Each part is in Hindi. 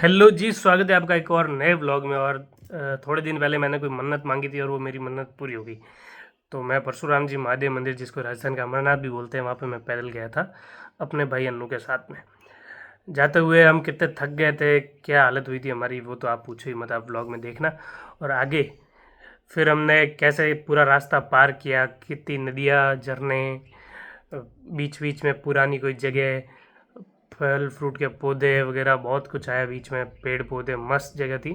हेलो जी, स्वागत है आपका एक और नए व्लॉग में। और थोड़े दिन पहले मैंने कोई मन्नत मांगी थी और वो मेरी मन्नत पूरी हो गई। तो मैं परशुराम जी महादेव मंदिर, जिसको राजस्थान का अमरनाथ भी बोलते हैं, वहाँ पे मैं पैदल गया था अपने भाई अन्नू के साथ में। जाते हुए हम कितने थक गए थे, क्या हालत हुई थी हमारी, वो तो आप पूछो ही मत, आप व्लॉग में देखना। और आगे फिर हमने कैसे पूरा रास्ता पार किया, कितनी नदियाँ, झरने, बीच बीच में पुरानी कोई जगह, फल फ्रूट के पौधे वगैरह बहुत कुछ आया बीच में, पेड़ पौधे, मस्त जगह थी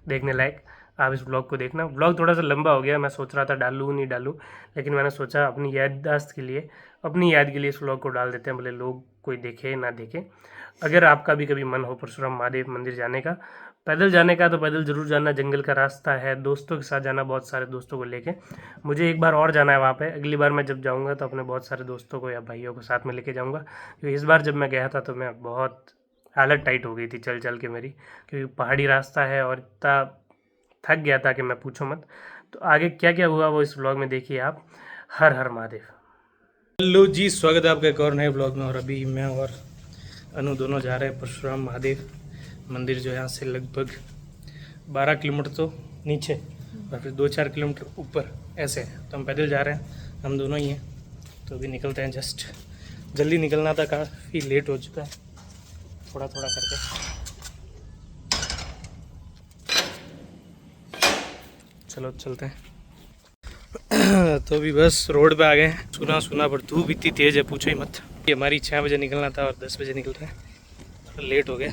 देखने लायक। आप इस ब्लॉग को देखना। ब्लॉग थोड़ा सा लंबा हो गया, मैं सोच रहा था डालूँ नहीं डालूँ, लेकिन मैंने सोचा अपनी याददाश्त के लिए, अपनी याद के लिए इस ब्लॉग को डाल देते हैं, भले लोग कोई देखे ना देखे। अगर आपका भी कभी मन हो परशुराम महादेव मंदिर जाने का, पैदल जाने का, तो पैदल ज़रूर जाना। जंगल का रास्ता है, दोस्तों के साथ जाना, बहुत सारे दोस्तों को लेके। मुझे एक बार और जाना है वहाँ पे। अगली बार मैं जब जाऊँगा तो अपने बहुत सारे दोस्तों को या भाइयों को साथ में लेके जाऊँगा, क्योंकि इस बार जब मैं गया था तो मैं बहुत हालत टाइट हो गई थी चल चल के मेरी, क्योंकि पहाड़ी रास्ता है और इतना थक गया था कि मैं पूछो मत। तो आगे क्या क्या हुआ वो इस व्लॉग में देखिए आप। हर हर महादेव। हेलो जी, स्वागत है आपका एक और नए ब्लॉग में। और अभी मैं और अनु दोनों जा रहे हैं परशुराम महादेव मंदिर, जो यहाँ से लगभग 12 किलोमीटर तो नीचे और फिर 2-4 किलोमीटर ऊपर ऐसे है। तो हम पैदल जा रहे हैं, हम दोनों ही हैं। तो अभी निकलते हैं, जस्ट जल्दी निकलना था, काफ़ी लेट हो चुका है, थोड़ा थोड़ा करके। चलो चलते हैं। तो अभी बस रोड पे आ गए हैं। सुना सुना पर धूप इतनी तेज़ है, पूछो ही मत। ये हमारी 6 बजे निकलना था और 10 बजे निकल रहे हैं, थोड़ा लेट हो गया।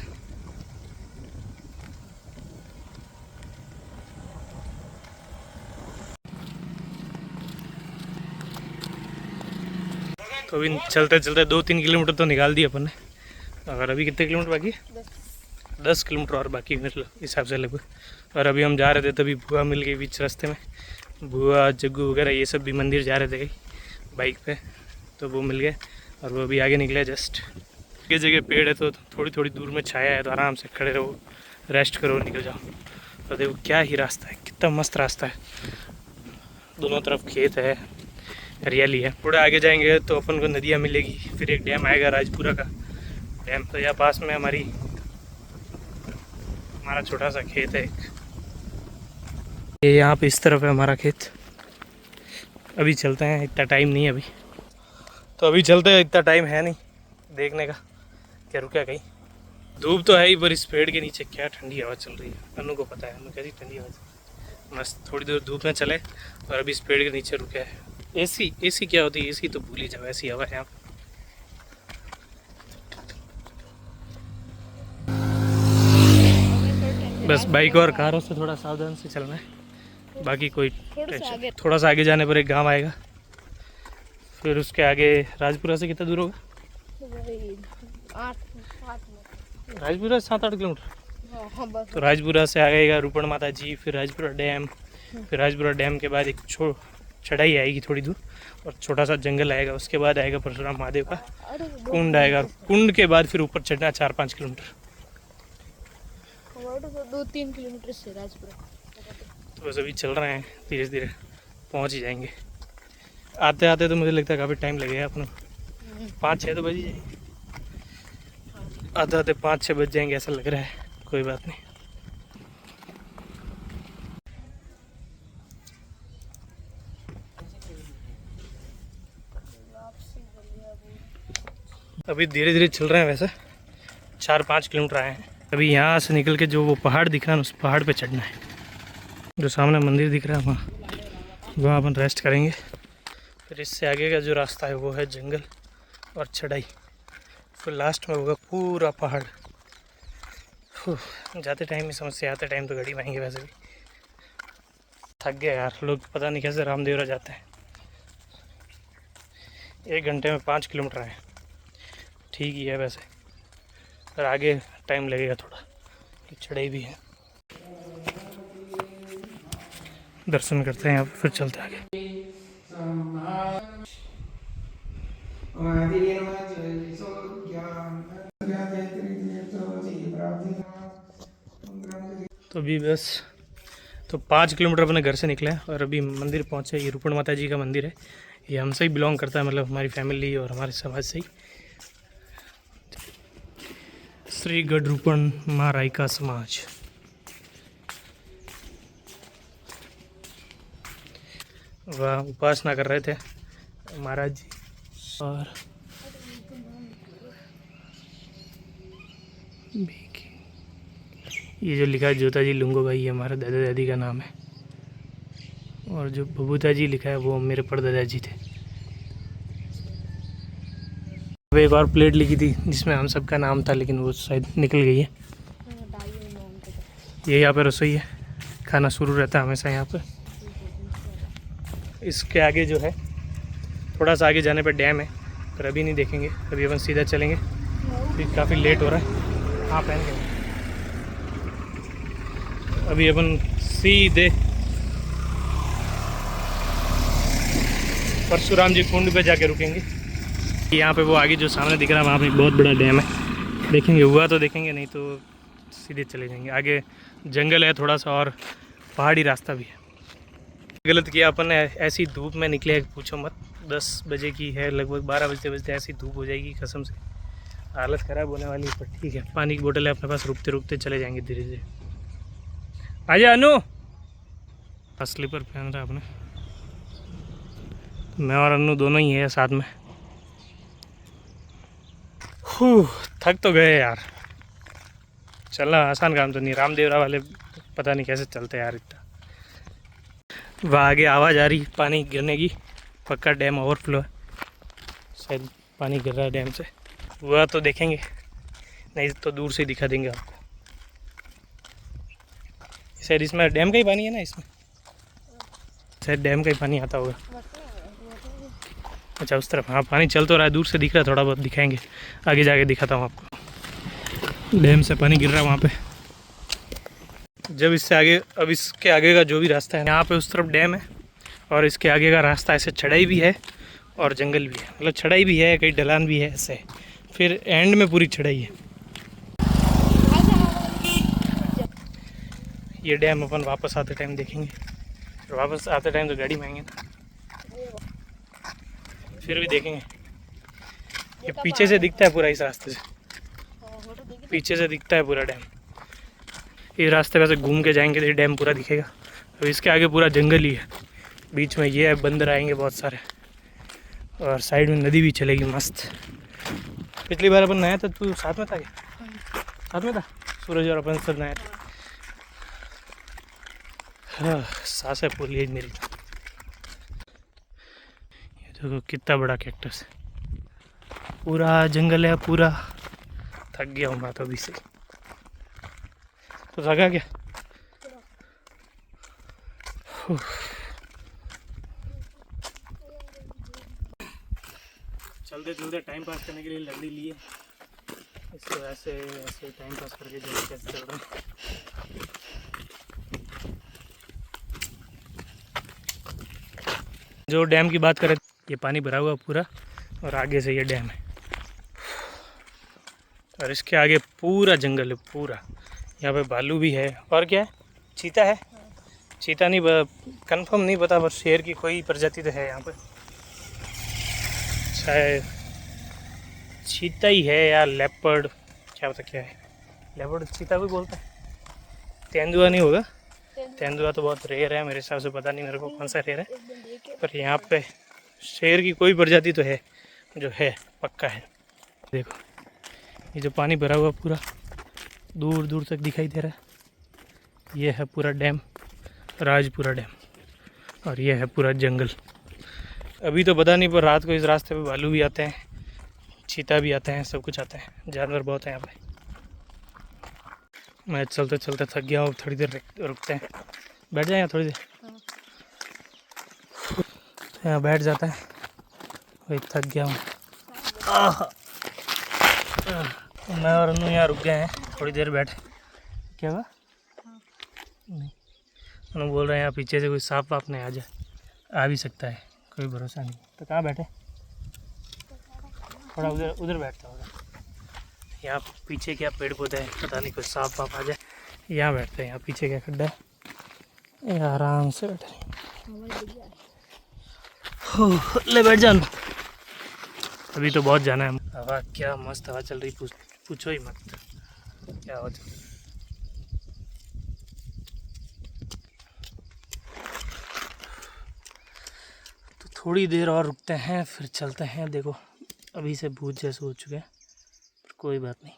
तो अभी चलते चलते 2-3 किलोमीटर तो निकाल दिए अपन ने। और अभी कितने किलोमीटर बाकी है? 10 किलोमीटर और बाकी मेरे हिसाब से लगभग। और अभी हम जा रहे थे तभी बुआ मिल गई बीच रास्ते में। बुआ जग्गू वगैरह ये सब भी मंदिर जा रहे थे कहीं बाइक पे, तो वो मिल गए। और वो अभी आगे निकले जस्ट। ये जगह पेड़ है तो थोड़ी थोड़ी दूर में छाया है, तो आराम से खड़े रहो, रेस्ट करो, निकल जाओ। तो देखो क्या ही रास्ता है, कितना मस्त रास्ता है। दोनों तरफ खेत है, हरियाली है। थोड़ा आगे जाएंगे तो अपन को नदियाँ मिलेगी, फिर एक डैम आएगा राजपुरा का डैम। तो यहाँ पास में हमारा छोटा सा खेत है एक, ये यहाँ पे इस तरफ है हमारा खेत। अभी चलते हैं, इतना टाइम नहीं है अभी, तो अभी चलते हैं, इतना टाइम है नहीं देखने का, क्या रुका कहीं। धूप तो है ही, पर इस पेड़ के नीचे क्या ठंडी हवा चल रही है, अनु को पता है अनु कैसी ठंडी हवा। मस्त थोड़ी देर धूप में चले और अभी इस पेड़ के नीचे रुके हैं। एसी क्या होती है, एसी तो भूल ही जाओ, ऐसी हवा है यहाँ। बस बाइक और कारों से थोड़ा सावधान से चलना है, बाकी कोई टेंशन। थोड़ा सा आगे जाने पर एक गांव आएगा, फिर उसके आगे राजपुरा से कितना दूर होगा? राजपुरा 7-8 किलोमीटर। तो राजपुरा से आएगा रूपण माता जी, फिर राजपुरा डैम, फिर राजपुरा डैम के बाद एक चढ़ाई आएगी थोड़ी दूर और छोटा सा जंगल आएगा। उसके बाद आएगा परशुराम महादेव का कुंड आएगा, कुंड के बाद फिर ऊपर चढ़ना 4-5 किलोमीटर। 2-3 किलोमीटर से राजपुरा। तो बस अभी चल रहे हैं, धीरे धीरे पहुंच ही जाएंगे। आते आते तो मुझे लगता है काफ़ी टाइम लगेगा अपना, 5-6 तो बज ही जाएंगे, आते आते 5-6 बज जाएंगे ऐसा लग रहा है। कोई बात नहीं। अभी धीरे धीरे चल रहे हैं, वैसे 4-5 किलोमीटर आए हैं। अभी यहाँ से निकल के जो वो पहाड़ दिख रहा है, उस पहाड़ पे चढ़ना है। जो सामने मंदिर दिख रहा है वहाँ अपन रेस्ट करेंगे। फिर इससे आगे का जो रास्ता है वो है जंगल और चढ़ाई, फिर लास्ट में होगा पूरा पहाड़। जाते टाइम ही समस्या, आते टाइम तो गाड़ी में आएंगे। वैसे भी थक गए यार, लोग पता नहीं कैसे रामदेवरा जाते हैं। 1 घंटे में 5 किलोमीटर है, ठीक ही है वैसे, पर आगे टाइम लगेगा थोड़ा, चढ़ाई भी है। दर्शन करते हैं यहाँ पर, फिर चलते आगे। तो अभी बस 5 किलोमीटर अपने घर से निकले और अभी मंदिर पहुँचे। ये रूपण माता जी का मंदिर है, ये हमसे ही बिलोंग करता है, मतलब हमारी फैमिली और हमारे समाज से ही। श्री गढ़रूपण माँ रायका समाज। वह उपासना कर रहे थे महाराज जी। और ये जो लिखा है जोता जी लुंगो भाई, ये हमारे दादा दादी का नाम है। और जो बबूता जी लिखा है वो मेरे परदादा जी थे। अब एक और प्लेट लिखी थी जिसमें हम सबका नाम था, लेकिन वो शायद निकल गई है। ये यहाँ पे रसोई है, खाना शुरू रहता है हमेशा यहाँ पे। इसके आगे जो है, थोड़ा सा आगे जाने पे डैम है, पर अभी नहीं देखेंगे, अभी अपन सीधा चलेंगे, फिर काफ़ी लेट हो रहा है। हाँ पहन के अभी अपन सीधे परशुराम जी कुंड पे जाके रुकेंगे। यहाँ पे वो आगे जो सामने दिख रहा है वहाँ पे एक बहुत बड़ा डैम है, देखेंगे हुआ तो देखेंगे, नहीं तो सीधे चले जाएंगे। आगे जंगल है थोड़ा सा और पहाड़ी रास्ता भी है। गलत किया अपन ने, ऐसी धूप में निकले पूछो मत। 10 बजे की है, लगभग 12 बजते बजते ऐसी धूप हो जाएगी, कसम से हालत ख़राब होने वाली है। पर ठीक है, पानी की बोतल है अपने पास, रुकते रुकते चले जाएंगे धीरे धीरे। आजा अनु। स्लीपर पहन रहा है अपने, मैं और अनु दोनों ही है साथ में। थक तो गए यार, चलना आसान काम तो नहीं। रामदेवरा वाले पता नहीं कैसे चलते यार इतना। वहाँ आगे आवाज़ आ रही पानी गिरने की, पक्का डैम ओवरफ्लो है, शायद पानी गिर रहा है डैम से। वह तो देखेंगे, नहीं तो दूर से दिखा देंगे आपको। शायद इसमें डैम का ही पानी है ना, इसमें शायद डैम का ही पानी आता होगा। अच्छा उस तरफ, हाँ पानी चल तो रहा है, दूर से दिख रहा है, थोड़ा बहुत दिखाएंगे, आगे जाके दिखाता हूँ आपको। डैम से पानी गिर रहा है वहाँ पे। जब इससे आगे, अब इसके आगे का जो भी रास्ता है, यहाँ पे उस तरफ डैम है, और इसके आगे का रास्ता ऐसे चढ़ाई भी है और जंगल भी है, मतलब चढ़ाई भी है, कहीं ढलान भी है, ऐसे फिर एंड में पूरी चढ़ाई है। ये डैम अपन वापस आते टाइम देखेंगे, फिर वापस आते टाइम तो गाड़ी में आएंगे ना, फिर भी देखेंगे। ये पीछे से दिखता है पूरा, इस रास्ते से पीछे से दिखता है पूरा डैम। ये रास्ते वैसे घूम के जाएंगे तो ये डैम पूरा दिखेगा। अब इसके आगे पूरा जंगल ही है, बीच में ये है, बंदर आएंगे बहुत सारे, और साइड में नदी भी चलेगी मस्त। पिछली बार अपन नया था, तू साथ में था क्या? साथ में था, सूरज और अपन सब नया था। हाँ सांसें फूल गई मेरी। ये देखो कितना बड़ा कैक्टस है, पूरा जंगल है पूरा। थक गया हूँ मैं तो अभी से। तो थका क्या? चलते चलते टाइम पास करने के लिए लकड़ी लिए, इसको ऐसे ऐसे टाइम पास करके जैसे कैसे चल रहे हैं। जो डैम की बात करें, ये पानी भरा हुआ पूरा, और आगे से ये डैम है, और इसके आगे पूरा जंगल है पूरा। यहाँ पे भालू भी है, और क्या है, चीता है। चीता नहीं कंफर्म नहीं पता, बस शेर की कोई प्रजाति तो है यहाँ पे, शायद चीता ही है या लेपर्ड, क्या पता क्या है। लेपर्ड चीता भी बोलते हैं। तेंदुआ नहीं होगा, तेंदुआ तो बहुत रेयर है मेरे हिसाब से, पता नहीं मेरे को कौन सा रेयर है, पर यहाँ पे शेर की कोई प्रजाति तो है, जो है पक्का है। देखो ये जो पानी भरा हुआ पूरा दूर दूर तक दिखाई दे रहा है, ये है पूरा डैम, राजपुरा डैम, और ये है पूरा जंगल। अभी तो पता नहीं, पर रात को इस रास्ते पे भालू भी आते हैं, चीता भी आते हैं, सब कुछ आता है, जानवर बहुत हैं यहाँ पे। मैं चलते चलते थक गया हूँ, थोड़ी देर रुकते हैं, बैठ जाए यहाँ थोड़ी देर। तो यहाँ बैठ जाता है, वही थक गया हूँ। मैं और अनु यहाँ रुक गए हैं, थोड़ी देर बैठे। क्या हुआ? नहीं, अनु बोल रहे हैं यहाँ पीछे से कोई सांप वाप नहीं आ जाए, आ भी सकता है, कोई भरोसा नहीं। तो कहाँ बैठे? थोड़ा उधर उधर बैठता होगा, यहाँ पीछे क्या पेड़ पौधे हैं, पता नहीं कोई सांप वाप आ जाए। यहाँ बैठते हैं, यहाँ पीछे क्या खड्डा है, ये आराम से बैठे। ले बैठ जान, अभी तो बहुत जाना है। हवा क्या मस्त हवा चल रही, पूछो ही मत। क्या हो जाए। तो थोड़ी देर और रुकते हैं फिर चलते हैं। देखो अभी से भूत जैसे हो चुके हैं, पर कोई बात नहीं।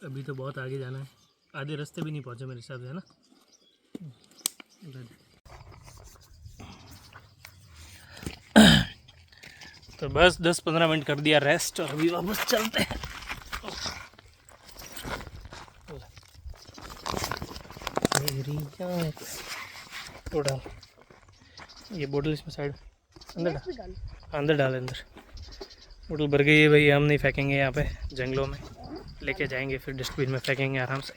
अभी तो बहुत आगे जाना है, आधे रास्ते भी नहीं पहुंचे मेरे हिसाब से, है ना। तो बस 10-15 मिनट कर दिया रेस्ट और अभी वापस चलते हैं। थोड़ा ये बोतल इसमें साइड अंदर डाल अंदर। बोतल भर गई है भाई, हम नहीं फेंकेंगे यहाँ पे, जंगलों में लेके जाएंगे फिर डस्टबिन में फेंकेंगे आराम से।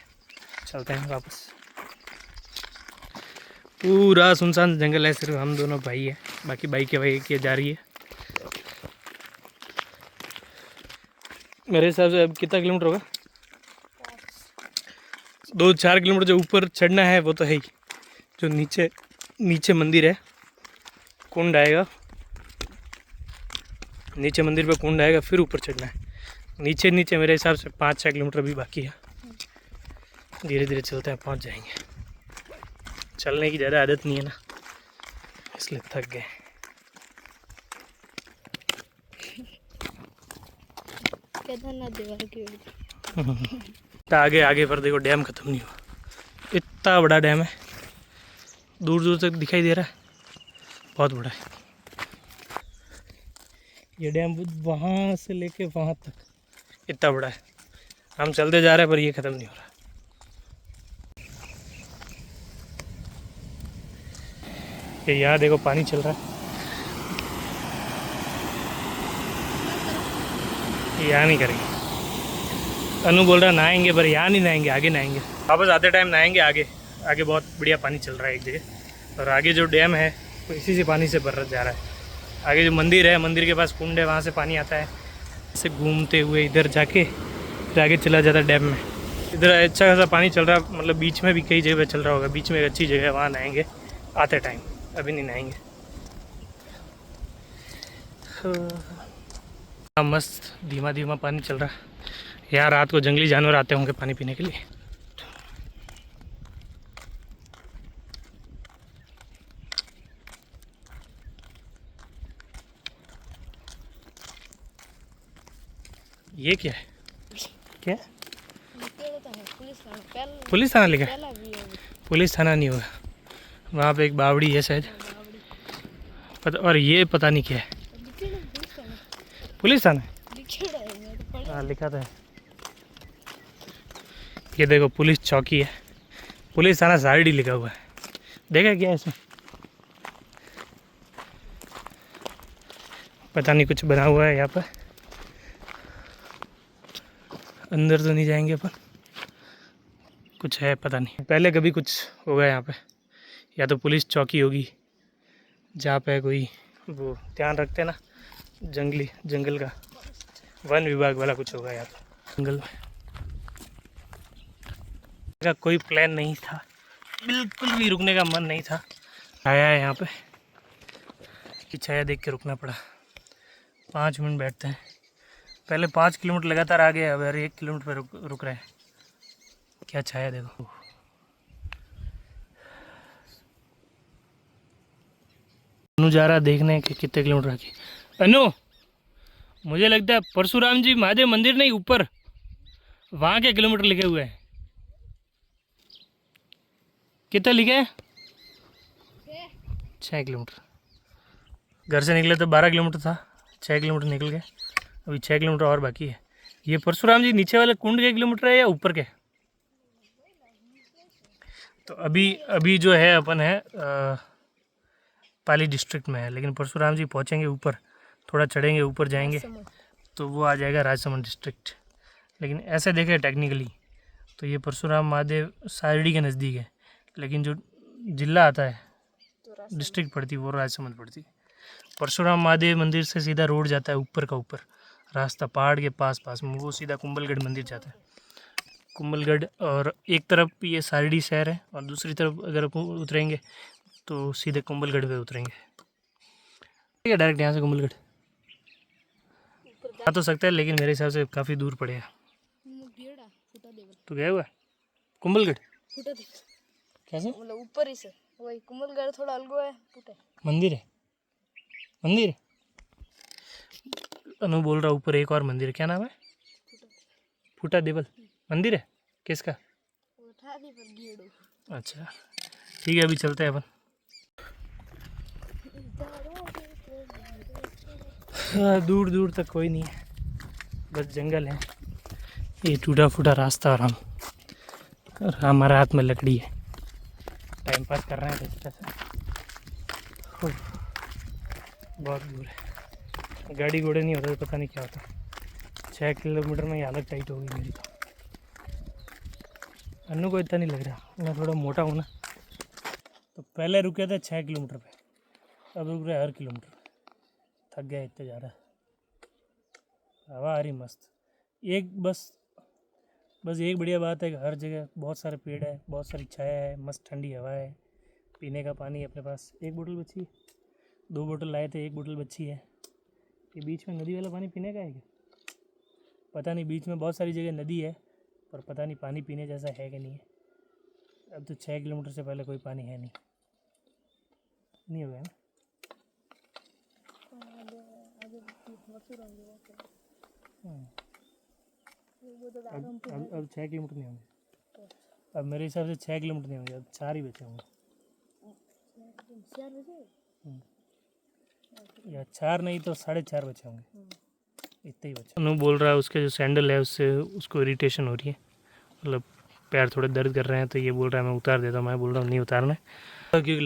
चलते हैं वापस। पूरा सुनसान जंगल है, सिर्फ हम दोनों भाई है, बाकी बाइक भाई की जा रही है। मेरे हिसाब से अब कितना किलोमीटर होगा, 2-4 किलोमीटर जो ऊपर चढ़ना है वो तो है ही। जो नीचे नीचे मंदिर है, कुंड आएगा, नीचे मंदिर पे कुंड आएगा, फिर ऊपर चढ़ना है। नीचे नीचे मेरे हिसाब से 5-6 किलोमीटर भी बाकी है। धीरे धीरे चलते हैं, पहुंच जाएंगे। चलने की ज़्यादा आदत नहीं है ना, इसलिए थक गए। केदारनाथ दीवार की आगे आगे पर देखो डैम ख़त्म नहीं हुआ, इतना बड़ा डैम है, दूर दूर तक दिखाई दे रहा है, बहुत बड़ा है ये डैम। वहाँ से लेके वहाँ तक इतना बड़ा है। हम चलते जा रहे हैं पर ये ख़त्म नहीं हो रहा। ये यहाँ देखो पानी चल रहा है, ये यहाँ नहीं करेंगे। अनु बोल रहा नहाएंगे, पर यहाँ नहीं नहाएंगे, आगे नहाएंगे। वापस आते टाइम नहाएंगे आगे। आगे बहुत बढ़िया पानी चल रहा है एक जगह, और आगे जो डैम है वो इसी से पानी से भर जा रहा है। आगे जो मंदिर है, मंदिर के पास कुंड है, वहाँ से पानी आता है, इसे घूमते हुए इधर जाके फिर आगे चला जाता है डैम में। इधर अच्छा खासा पानी चल रहा है, मतलब बीच में भी कई जगह चल रहा होगा। बीच में एक अच्छी जगह है, वहाँ नहाएंगे आते टाइम, अभी नहीं नहाएंगे। मस्त धीमा धीमा पानी चल रहा है। यहाँ रात को जंगली जानवर आते होंगे पानी पीने के लिए। ये क्या है, क्या पुलिस थाना लिखा है? पुलिस थाना नहीं होगा, वहाँ पे एक बावड़ी है शायद, पता। और ये पता नहीं क्या है, पुलिस थाना। हाँ लिखा था। ये देखो पुलिस चौकी है, पुलिस थाना सारडी लिखा हुआ है। देखा क्या है इसमें, पता नहीं कुछ बना हुआ है यहाँ पर। अंदर तो नहीं जाएंगे अपन, कुछ है पता नहीं। पहले कभी कुछ होगा यहाँ पे, या तो पुलिस चौकी होगी जहाँ पे कोई वो ध्यान रखते हैं ना, जंगल का वन विभाग वाला कुछ होगा यहाँ पे जंगल में। का कोई प्लान नहीं था, बिल्कुल भी रुकने का मन नहीं था। आया है यहाँ पे कि छाया देख के रुकना पड़ा। 5 मिनट बैठते हैं। पहले 5 किलोमीटर लगातार आगे, अब यार 1 किलोमीटर पर रुक रहे हैं। क्या छाया देखो। अनु जा रहा देखने के कितने किलोमीटर की। अनु मुझे लगता है परशुराम जी महादेव मंदिर नहीं, ऊपर वहाँ के किलोमीटर लिखे हुए हैं। कितना लिखे हैं? 6 किलोमीटर। घर से निकले तो 12 किलोमीटर था, 6 किलोमीटर निकल गए, अभी 6 किलोमीटर और बाकी है। ये परशुराम जी नीचे वाले कुंड के किलोमीटर है या ऊपर के? तो अभी जो है अपन है पाली डिस्ट्रिक्ट में है, लेकिन परशुराम जी पहुँचेंगे ऊपर, थोड़ा चढ़ेंगे ऊपर जाएंगे तो वो आ जाएगा राजसमंद डिस्ट्रिक्ट। लेकिन ऐसे देखें टेक्निकली तो ये परशुराम महादेव सारडी के नज़दीक है, लेकिन जो जिला आता है, डिस्ट्रिक्ट पड़ती है, वो राजसमंद पड़ती है। परशुराम महादेव मंदिर से सीधा रोड जाता है ऊपर का ऊपर रास्ता, पहाड़ के पास में, वो सीधा कुंभलगढ़ मंदिर जाता है। कुंभलगढ़, और एक तरफ ये सारडी शहर है और दूसरी तरफ अगर उतरेंगे तो सीधे कुंभलगढ़ पे उतरेंगे। ठीक है, डायरेक्ट यहाँ से कुंभलगढ़ आ तो सकता है, लेकिन मेरे हिसाब से काफ़ी दूर पड़ेगा। तो गया हुआ कुंभलगढ़ कैसे? मतलब ऊपर ही से वही कुंभलगढ़ थोड़ा अलग है, फुटा मंदिर है, मंदिर है। अनु बोल रहा ऊपर एक और मंदिर है, क्या नाम है? फूटा देवल मंदिर है। किसका? अच्छा ठीक है, अभी चलते हैं अपन। दूर दूर तक कोई नहीं है, बस जंगल है, ये टूटा फूटा रास्ता और हमारे हाथ में लकड़ी है। टाइम पास कर रहे हैं इस तरह से। बहुत दूर है, गाड़ी घोड़े नहीं होता तो पता नहीं क्या होता। 6 किलोमीटर में ही हालत टाइट होगी मेरी तो। अन्नू को इतना नहीं लग रहा, मैं थोड़ा मोटा हूँ ना। तो पहले रुके थे 6 किलोमीटर पे, अब रुक रहे हर किलोमीटर। थक गया इतना ज़्यादा। हवा आ रही मस्त। एक बस एक बढ़िया बात है कि हर जगह बहुत सारे पेड़ है, बहुत सारी छाया है, मस्त ठंडी हवा है, पीने का पानी अपने पास। 1 बोतल बची है, 2 बोतल लाए थे, 1 बोतल बची है। ये बीच में नदी वाला पानी पीने का है क्या? पता नहीं, बीच में बहुत सारी जगह नदी है पर पता नहीं पानी पीने जैसा है कि नहीं है। अब तो 6 किलोमीटर से पहले कोई पानी है नहीं हो गया ना। अब 6 किलोमीटर नहीं होंगे। अब मेरे हिसाब से 6 किलोमीटर नहीं होंगे, अब 4 ही बचे होंगे। या 4 नहीं तो 4.5 बचे होंगे, इतने ही बचे। अनु बोल रहा है उसके जो सैंडल है उससे उसको इरिटेशन हो रही है, मतलब पैर थोड़े दर्द कर रहे हैं। तो ये बोल रहा है मैं उतार देता हूँ, मैं बोल रहा हूँ नहीं उतारना है, क्योंकि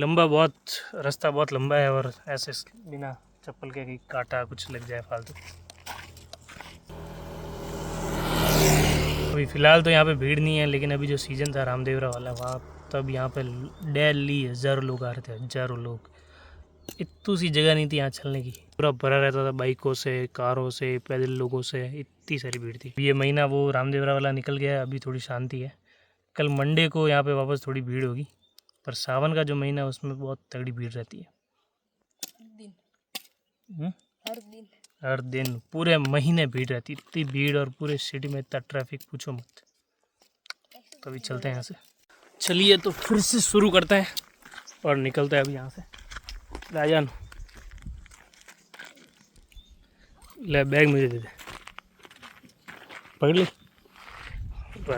रास्ता बहुत लंबा है और ऐसे बिना चप्पल के कहीं काटा कुछ लग जाए फालतू। अभी फ़िलहाल तो यहाँ पे भीड़ नहीं है, लेकिन अभी जो सीज़न था रामदेवरा वाला वहाँ तब यहाँ पे डेली हज़ारों लोग आ रहे थे, हज़ारों लोग। इतनी सी जगह नहीं थी यहाँ चलने की, पूरा भरा रहता था बाइकों से, कारों से, पैदल लोगों से, इतनी सारी भीड़ थी। ये महीना वो रामदेवरा वाला निकल गया, अभी थोड़ी शांति है। कल मंडे को यहाँ पे वापस थोड़ी भीड़ होगी, पर सावन का जो महीना है उसमें बहुत तगड़ी भीड़ रहती है। हर दिन पूरे महीने भीड़ रहती है, इतनी भीड़ और पूरे सिटी में इतना ट्रैफिक पूछो मत। तो अभी चलते हैं यहाँ से। चलिए तो फिर से शुरू करते हैं और निकलते हैं अभी यहाँ से। राजान ले बैग मुझे दे दे, पकड़ ली।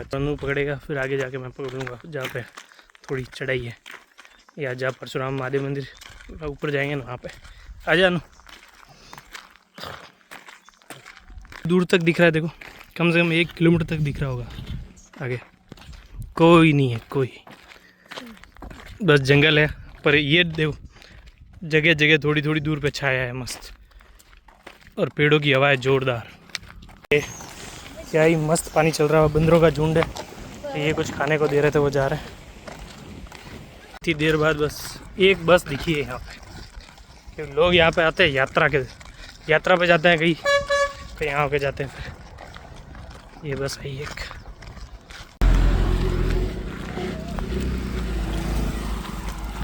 तनु पकड़ेगा, फिर आगे जाके मैं पकड़ूंगा जहाँ पे थोड़ी चढ़ाई है, या जहाँ परशुराम महादेव मंदिर ऊपर जाएंगे ना वहाँ पे। आ जाना, दूर तक दिख रहा है, देखो कम से कम 1 किलोमीटर तक दिख रहा होगा। आगे कोई नहीं है, कोई बस जंगल है। पर ये देखो जगह जगह थोड़ी थोड़ी दूर पे छाया है मस्त, और पेड़ों की हवा है जोरदार। क्या ही मस्त पानी चल रहा है, बंदरों का झुंड है। ये कुछ खाने को दे रहे थे, वो जा रहे हैं। इतनी देर बाद बस एक बस दिखी है यहाँ पे, कि लोग यहाँ पे आते हैं यात्रा पे जाते हैं कहीं, तो यहाँ होके जाते हैं। फिर ये बस आई एक।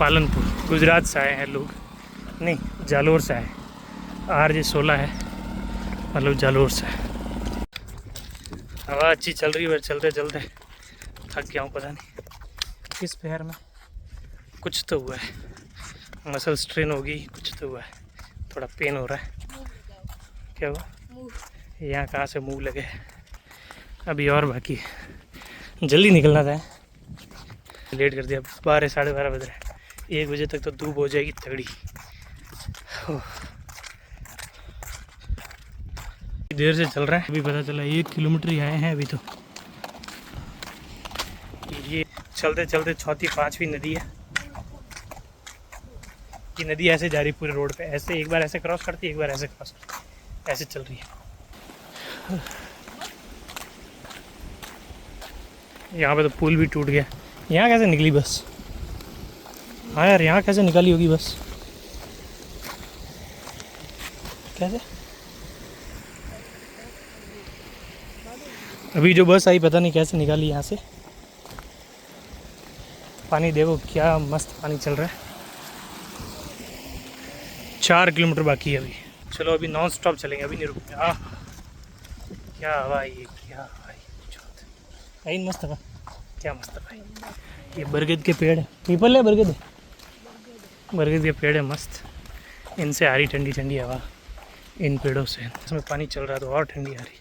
पालनपुर गुजरात से आए हैं लोग, नहीं जालोर से आए। RJ16 है, मतलब जालोर से। हवा अच्छी चल रही है, चलते चलते थक गया हूँ, पता नहीं इस पैर में कुछ तो हुआ है, मसल स्ट्रेन होगी, कुछ तो हुआ है, थोड़ा पेन हो रहा है। क्या हुआ? यहाँ कहाँ से मुँह लगे, अभी और बाकी है, जल्दी निकलना था। लेट कर दिया, 12 साढ़े 12 बज रहे, 1 बजे तक तो धूप हो जाएगी तगड़ी। देर से चल रहा है, अभी पता चला 1 किलोमीटर ही आए हैं अभी तो। ये चलते चलते चौथी 5वीं नदी है। ये नदी ऐसे जा रही पूरे रोड पे, ऐसे एक बार ऐसे क्रॉस करती है, एक बार ऐसे क्रॉस करती है, ऐसे चल रही है। यहाँ पे तो पुल भी टूट गया। यहाँ कैसे निकली बस? हाँ यार, यहाँ कैसे निकाली होगी बस? कैसे? अभी जो बस आई पता नहीं कैसे निकाली यहाँ से। पानी देखो क्या मस्त पानी चल रहा है। 4 किलोमीटर बाकी है अभी। चलो अभी नॉन स्टॉप चलेंगे, अभी नहीं रुकते। क्या हवा है ये, क्या हवा है ये, मस्त हवा, क्या मस्त हवा है। ये बरगद के पेड़ है, पीपल है, बरगद है, बरगद के पेड़ है मस्त। इनसे आ रही ठंडी ठंडी हवा, इन पेड़ों से। इसमें पानी चल रहा तो और ठंडी आ रही।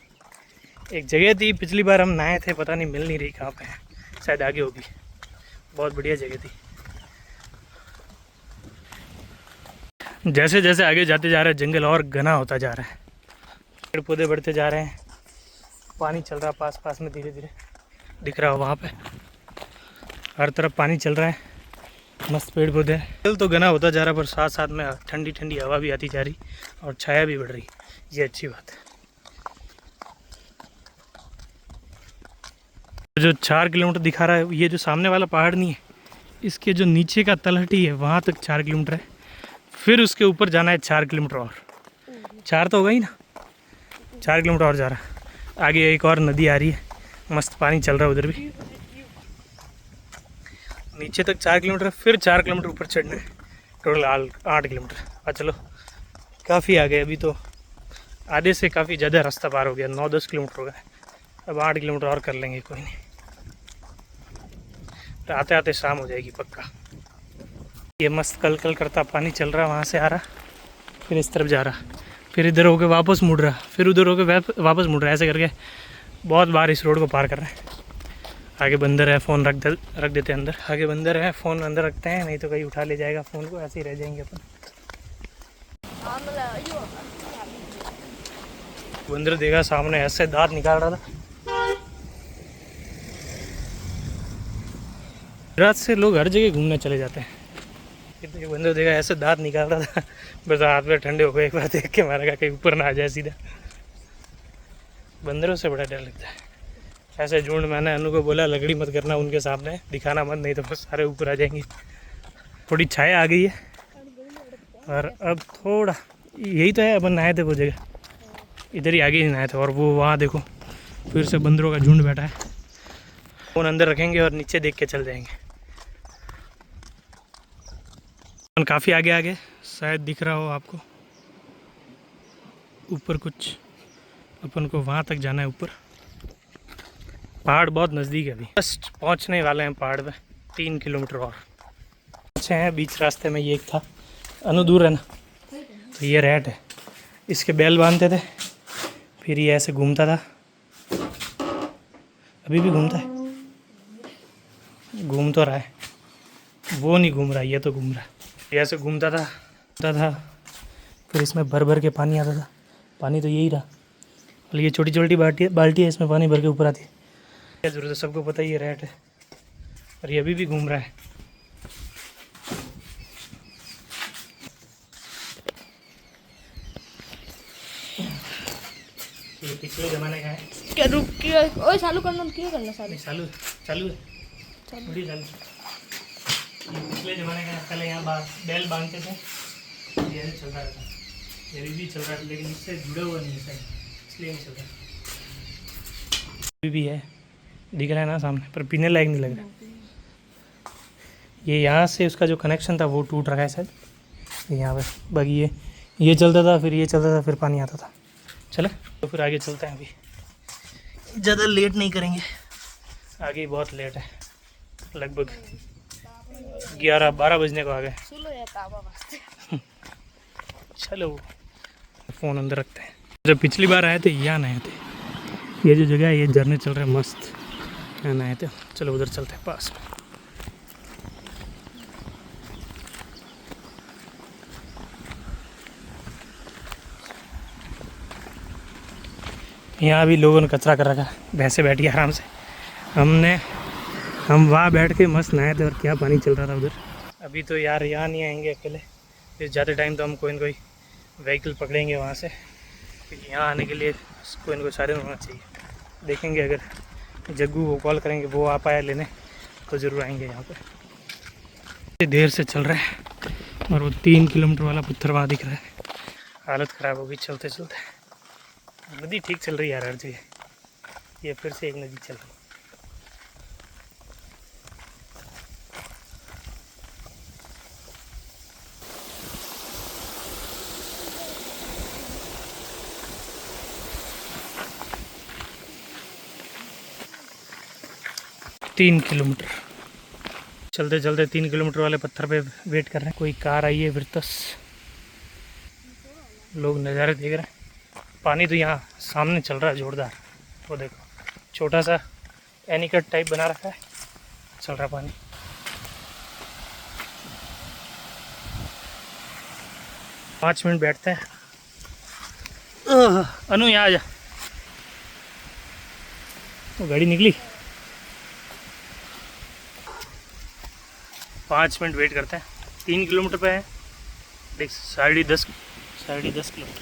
एक जगह थी पिछली बार हम नहाए थे, पता नहीं मिल नहीं रही कहाँ पे है, शायद आगे होगी। बहुत बढ़िया जगह थी। जैसे जैसे आगे जाते जा रहे हैं जंगल और घना होता जा रहा है, पेड़ पौधे बढ़ते जा रहे हैं, पानी चल रहा पास पास में, धीरे धीरे दिख रहा हो वहाँ पे, हर तरफ पानी चल रहा है, मस्त पेड़ पौधे। जंगल तो घना होता जा रहा है पर साथ साथ में ठंडी ठंडी हवा भी आती जा रही और छाया भी बढ़ रही, ये अच्छी बात है। जो 4 किलोमीटर दिखा रहा है, ये जो सामने वाला पहाड़ नहीं है, इसके जो नीचे का तलहटी है वहाँ तक 4 किलोमीटर है, फिर उसके ऊपर जाना है 4 किलोमीटर और। 4 तो होगा ही ना, 4 किलोमीटर और जा रहा है। आगे एक और नदी आ रही है, मस्त पानी चल रहा है उधर भी। नीचे तक 4 किलोमीटर, फिर 4 किलोमीटर ऊपर चढ़ना है, टोटल 8 किलोमीटर। चलो काफ़ी आ गए, अभी तो आधे से काफ़ी ज़्यादा रास्ता पार हो गया, 9-10 किलोमीटर हो गया। अब 8 किलोमीटर और कर लेंगे, कोई नहीं, तो आते आते शाम हो जाएगी पक्का। ये मस्त कल कल करता पानी चल रहा, वहाँ से आ रहा, फिर इस तरफ जा रहा, फिर इधर होके वापस मुड़ रहा, फिर उधर होके वापस मुड़ रहा, ऐसे करके बहुत बार इस रोड को पार कर रहे हैं। आगे बंदर है, फ़ोन रख देते हैं अंदर। आगे बंदर है, फ़ोन अंदर रखते हैं, नहीं तो कहीं उठा ले जाएगा फ़ोन को, ऐसे ही रह जाएंगे अपन। बंदर देखा सामने, ऐसे दांत निकाल रहा था। रात से लोग हर जगह घूमने चले जाते हैं। ये बंदर देखा ऐसे दांत निकाल रहा था, बस हाथ में ठंडे हो गए एक बार देख के, मारा का कहीं ऊपर ना आ जाए सीधा। बंदरों से बड़ा डर लगता है ऐसे झुंड। मैंने अनु को बोला लकड़ी मत करना उनके सामने, दिखाना मत, नहीं तो बस सारे ऊपर आ जाएंगे। थोड़ी छाया आ गई है और अब थोड़ा, यही तो है, अपन नहाए थे वो जगह, इधर ही आगे ही नहाए थे। और वो वहाँ देखो फिर से बंदरों का झुंड बैठा है। फ़ोन अंदर रखेंगे और नीचे देख के चल जाएंगे। अपन काफ़ी आगे आगे, शायद दिख रहा हो आपको ऊपर कुछ, अपन को वहाँ तक जाना है ऊपर। पहाड़ बहुत नज़दीक है, अभी जस्ट पहुँचने वाले हैं पहाड़ पे। 3 किलोमीटर और पहुँचे हैं। बीच रास्ते में ये एक था, अनु दूर है ना, तो ये रैट है, इसके बैल बांधते थे, फिर ये ऐसे घूमता था, अभी भी घूमता है, घूम तो रहा है, वो नहीं घूम रहा, ये तो घूम रहा है। ये ऐसे घूमता था, फिर इसमें भर भर के पानी आता था, पानी तो यही रहा, और ये छोटी छोटी बाल्टी है, इसमें पानी भर के ऊपर आती है। क्या ज़रूरत है, सबको पता ही है रैट है, और ये अभी भी घूम रहा है। ये पिछले ज़माने का है। क्या रुक के ओए चालू करना, क्यों करना साले? चालू चालू है, बड़ी चालू। ये पिछले ज़माने का, पहले यहाँ बैल बांधते थे, ये चल रहा था, ये भी चल रहा है, लेकिन इससे जुड़ा हुआ नहीं है, इसलिए नहीं चल रहा। अभी भी है, दिख रहा है ना सामने, पर पीने लायक नहीं लग रहा। ये यहाँ से उसका जो कनेक्शन था वो टूट रखा है शायद, यहाँ पर। बाकी ये चलता था, फिर ये चलता था, फिर पानी आता था। चले तो फिर आगे चलते हैं। अभी ज़्यादा लेट नहीं करेंगे, आगे बहुत लेट है, लगभग 11-12 बजने को आ गए। चलो फ़ोन अंदर रखते हैं। जब पिछली बार आए थे यहाँ नहाए थे, ये जो जगह है, ये झरने चल रहे हैं मस्त, यहाँ नहाए थे। चलो उधर चलते हैं पास में। यहाँ भी लोगों ने कचरा कर रखा, भैंसे बैठी आराम से। हम वहाँ बैठ के मस्त नहाए थे, और क्या पानी चल रहा था उधर। अभी तो यार यहाँ नहीं आएंगे अकेले, फिर जाते टाइम तो हम कोई न कोई व्हीकल पकड़ेंगे वहाँ से, क्योंकि यहाँ आने के लिए कोई न कोई साधन होना चाहिए। देखेंगे, अगर जग्गू को कॉल करेंगे, वो आ पाया लेने, तो ज़रूर आएंगे यहाँ पर। देर से चल रहा है, और वो 3 किलोमीटर वाला पत्थर वहाँ दिख रहा है। हालत ख़राब हो गई चलते चलते। नदी ठीक चल रही है यार हर जगह, ये फिर से एक नदी चल रही। तीन किलोमीटर चलते चलते 3 किलोमीटर वाले पत्थर पे वेट कर रहे हैं। कोई कार आई है विरतस, लोग नज़ारे देख रहे हैं। पानी तो यहाँ सामने चल रहा है जोरदार, वो देखो छोटा सा एनीकट टाइप बना रखा है, चल रहा पानी। पाँच मिनट बैठते हैं। अनु यहाँ आ जा, वो गाड़ी निकली। 5 मिनट वेट करते हैं। 3 किलोमीटर पे है, देख 10:30 किलोमीटर।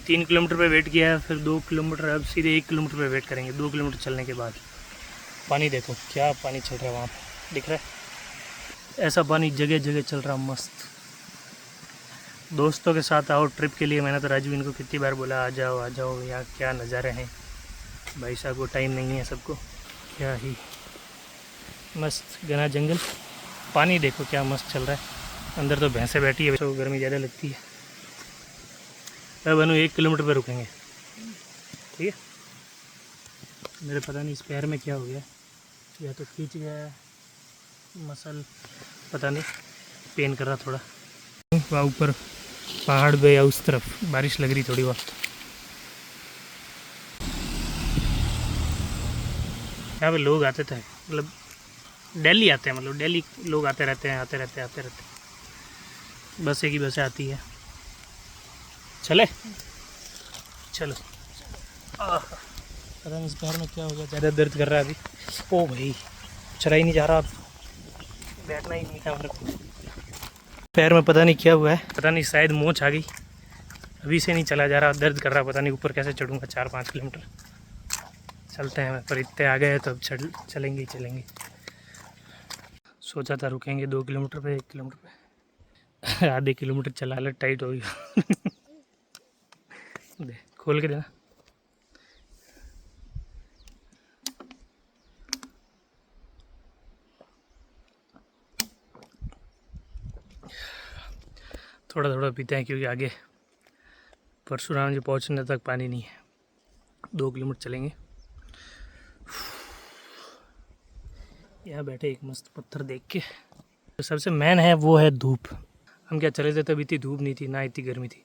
3 किलोमीटर पे वेट किया है, फिर 2 किलोमीटर, अब सीधे 1 किलोमीटर पे वेट करेंगे। 2 किलोमीटर चलने के बाद पानी देखो क्या पानी चल रहा है वहाँ पे, दिख रहा है? ऐसा पानी जगह जगह चल रहा, मस्त। दोस्तों के साथ आओ ट्रिप के लिए। मैंने तो राजू इनको कितनी बार बोला आ जाओ, यहाँ क्या नज़ारे हैं। भाई साहब को टाइम नहीं है सबको। क्या ही मस्त घना जंगल, पानी देखो क्या मस्त चल रहा है। अंदर तो भैंसें बैठी है, तो गर्मी ज़्यादा लगती है। अब अनु 1 किलोमीटर पर रुकेंगे, ठीक है? मेरे पता नहीं इस पैर में क्या हो गया, या तो खींच गया है मसल, पता नहीं, पेन कर रहा थोड़ा। वहाँ ऊपर पहाड़ पे या उस तरफ बारिश लग रही थोड़ी बहुत। यहाँ पे लोग आते थे, मतलब डेली आते हैं, मतलब डेली लोग आते रहते हैं। बस एक ही बस आती है। चले चलो। पता नहीं इस पैर में क्या हो गया, ज़्यादा दर्द कर रहा है अभी। ओ भाई चला ही नहीं जा रहा, अब बैठना ही नहीं था मेरे को। पैर में पता नहीं क्या हुआ है, पता नहीं शायद मोच आ गई, अभी से नहीं चला जा रहा, दर्द कर रहा। पता नहीं ऊपर कैसे चढ़ूँगा। 4-5 किलोमीटर चलते हैं, पर इतने आ गए तो अब चलेंगे ही चलेंगे। सोचा था रुकेंगे 2 किलोमीटर पे, 1 किलोमीटर पे। आधे किलोमीटर चला, हालत टाइट हो गई। दे खोल के देना। थोड़ा थोड़ा पीते हैं क्योंकि आगे परशुराम जी पहुंचने तक पानी नहीं है। 2 किलोमीटर चलेंगे। यहाँ बैठे एक मस्त पत्थर देख के। तो सबसे मेन है वो है धूप। हम क्या चले थे तब इतनी धूप नहीं थी, ना इतनी गर्मी थी,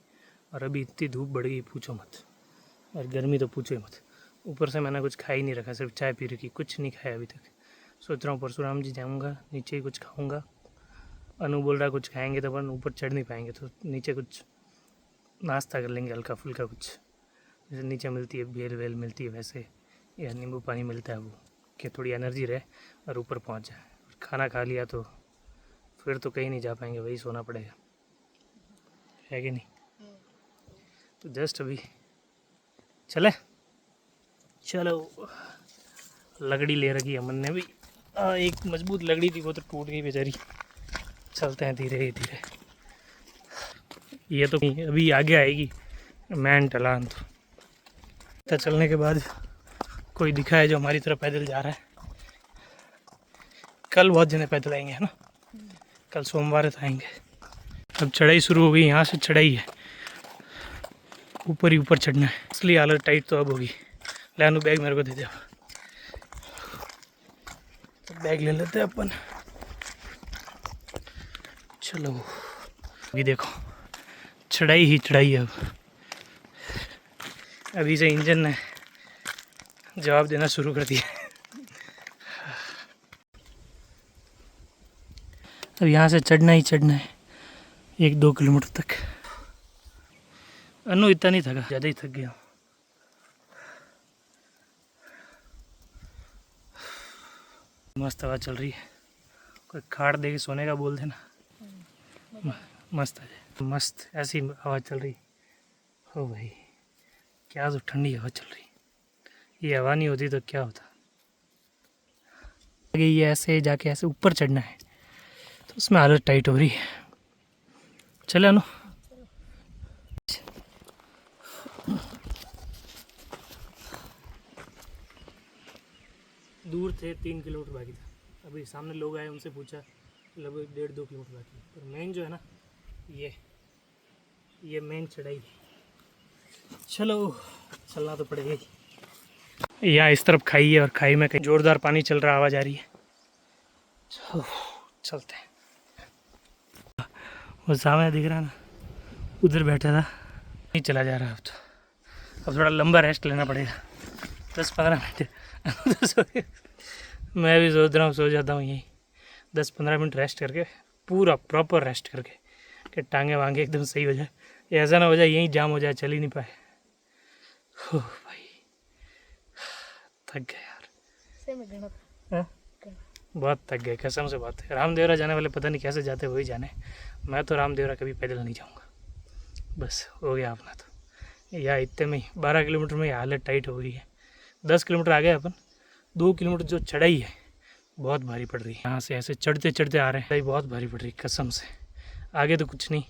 और अभी इतनी धूप बढ़ गई पूछो मत, और गर्मी तो पूछो ही मत। ऊपर से मैंने कुछ खा ही नहीं रखा, सिर्फ चाय पी रखी, कुछ नहीं खाया अभी तक। सोच रहा हूँ परशुराम जी जाऊँगा, नीचे ही कुछ खाऊँगा। अनु बोल रहा कुछ खाएंगे तो अपन ऊपर चढ़ नहीं पाएंगे, तो नीचे कुछ नाश्ता कर लेंगे हल्का फुल्का कुछ, जैसे नीचे मिलती है बेल वेल मिलती है वैसे, या नींबू पानी मिलता है वो, कि थोड़ी एनर्जी रहे और ऊपर पहुंच जाए। खाना खा लिया तो फिर तो कहीं नहीं जा पाएंगे, वही सोना पड़ेगा, है कि नहीं? तो जस्ट अभी चले, चलो। लकड़ी ले रखी है अमन ने भी, एक मजबूत लकड़ी थी वो तो टूट गई बेचारी। चलते हैं धीरे धीरे, ये तो अभी आगे आएगी मैन ढलान। तो चलने के बाद कोई दिखा है जो हमारी तरफ पैदल जा रहा है। कल बहुत जने पैदल आएंगे, है ना? कल सोमवार तो आएंगे। अब चढ़ाई शुरू हो गई, यहाँ से चढ़ाई है, ऊपर ही ऊपर चढ़ना है, इसलिए हालत टाइट तो अब होगी। लानू बैग मेरे को दे दे, तो बैग ले लेते हैं अपन। चलो अभी देखो चढ़ाई ही चढ़ाई है। अब अभी से इंजन ने जवाब देना शुरू कर दिया। अब यहाँ से चढ़ना ही चढ़ना है 1-2 किलोमीटर तक। अनु इतना नहीं थका, ज़्यादा ही थक गया। मस्त हवा चल रही है, कोई खाट दे के सोने का बोल देना, मस्त आ जाए। मस्त ऐसी हवा चल रही हो भाई, क्या तो ठंडी हवा चल रही। ये हवा नहीं होती तो क्या होता। ये ऐसे जाके ऐसे ऊपर चढ़ना है, तो उसमें हालत टाइट हो रही है। चले अनु, दूर थे 3 किलोमीटर बाकी था। अभी सामने लोग आए, उनसे पूछा, लगभग 1.5-2 किलोमीटर बाकी है। पर मेन जो है ना, ये मेन चढ़ाई है। चलो चलना तो पड़ेगा ही। यहाँ इस तरफ खाई है और खाई में कहीं ज़ोरदार पानी चल रहा, आवाज़ आ रही है। चलते हैं। वो सामने दिख रहा है ना, उधर बैठा था, नहीं चला जा रहा। अब थोड़ा लंबा रेस्ट लेना पड़ेगा, 10-15 मिनट। मैं भी सोच रहा हूँ सो जाता हूँ यहीं 10-15 मिनट रेस्ट करके, पूरा प्रॉपर रेस्ट करके, कि टांगे वांगे एकदम सही हो जाए। ऐसा ना हो जाए यहीं जाम हो जाए, चल ही नहीं पाए। हो भाई थक गए यार। बहुत थक गए कसम से बात है। रामदेवरा जाने वाले पता नहीं कैसे जाते, वही जाने। मैं तो रामदेवरा कभी पैदल नहीं जाऊँगा। बस हो गया अपना तो। या इतने में ही 12 किलोमीटर में हालत टाइट हो गई है। 10 किलोमीटर आ गए अपन। 2 किलोमीटर जो चढ़ाई है बहुत भारी पड़ रही है। यहाँ से ऐसे चढ़ते चढ़ते आ रहे हैं, बहुत भारी पड़ रही है कसम से। आगे तो कुछ नहीं,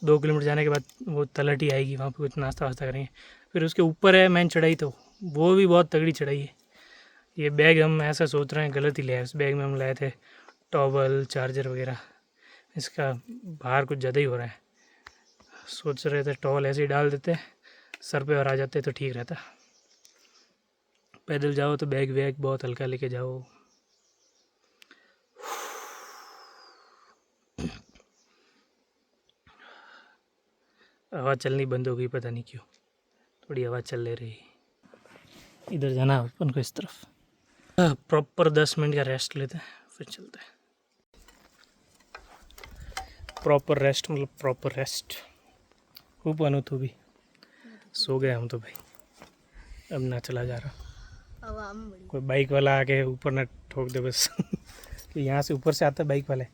2 किलोमीटर जाने के बाद वो तलहटी आएगी, वहाँ पे कुछ नाश्ता वास्ता करेंगे। फिर उसके ऊपर है मेन चढ़ाई, तो वो भी बहुत तगड़ी चढ़ाई है। ये बैग हम ऐसा सोच रहे हैं गलत ही ले आए। उस बैग में हम लाए थे टॉवल, चार्जर वगैरह। इसका भार कुछ ज़्यादा ही हो रहा है। सोच रहे थे टॉवल ऐसे ही डाल देते सर पे और आ जाते तो ठीक रहता। पैदल जाओ तो बैग वैग बहुत हल्का लेके जाओ। हवा चलनी बंद हो गई, पता नहीं क्यों। थोड़ी हवा चल ले रही। इधर जाना है अपन को, इस तरफ। प्रॉपर 10 मिनट का रेस्ट लेते हैं, फिर चलते हैं। प्रॉपर रेस्ट मतलब प्रॉपर रेस्ट। खूब अनु तो भी सो गए हम तो भाई। अब ना चला जा रहा। कोई बाइक वाला आके ऊपर ना ठोक दे बस। कि यहाँ से ऊपर से आता है बाइक वाले,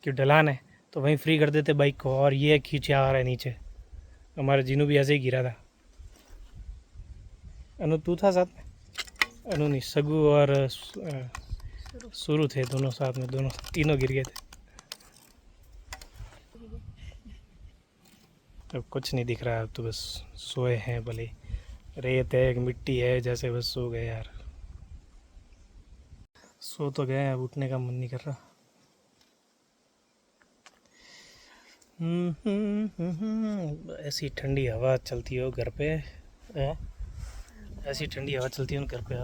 कि ढलान है तो वहीं फ्री कर देते बाइक को, और ये खींचा आ रहा है नीचे। हमारा जीनू भी ऐसे ही गिरा था। अनु तू था साथ में? अनु नहीं, सगू और सुरु थे, दोनों साथ में, दोनों तीनों गिर गए थे। अब कुछ नहीं दिख रहा, अब तो बस सोए हैं। भले रेत है, मिट्टी है, जैसे बस सो गए यार। सो तो गए, अब उठने का मन नहीं कर रहा। ऐसी ठंडी हवा चलती हो घर पे, ऐसी ठंडी हवा चलती है घर पे।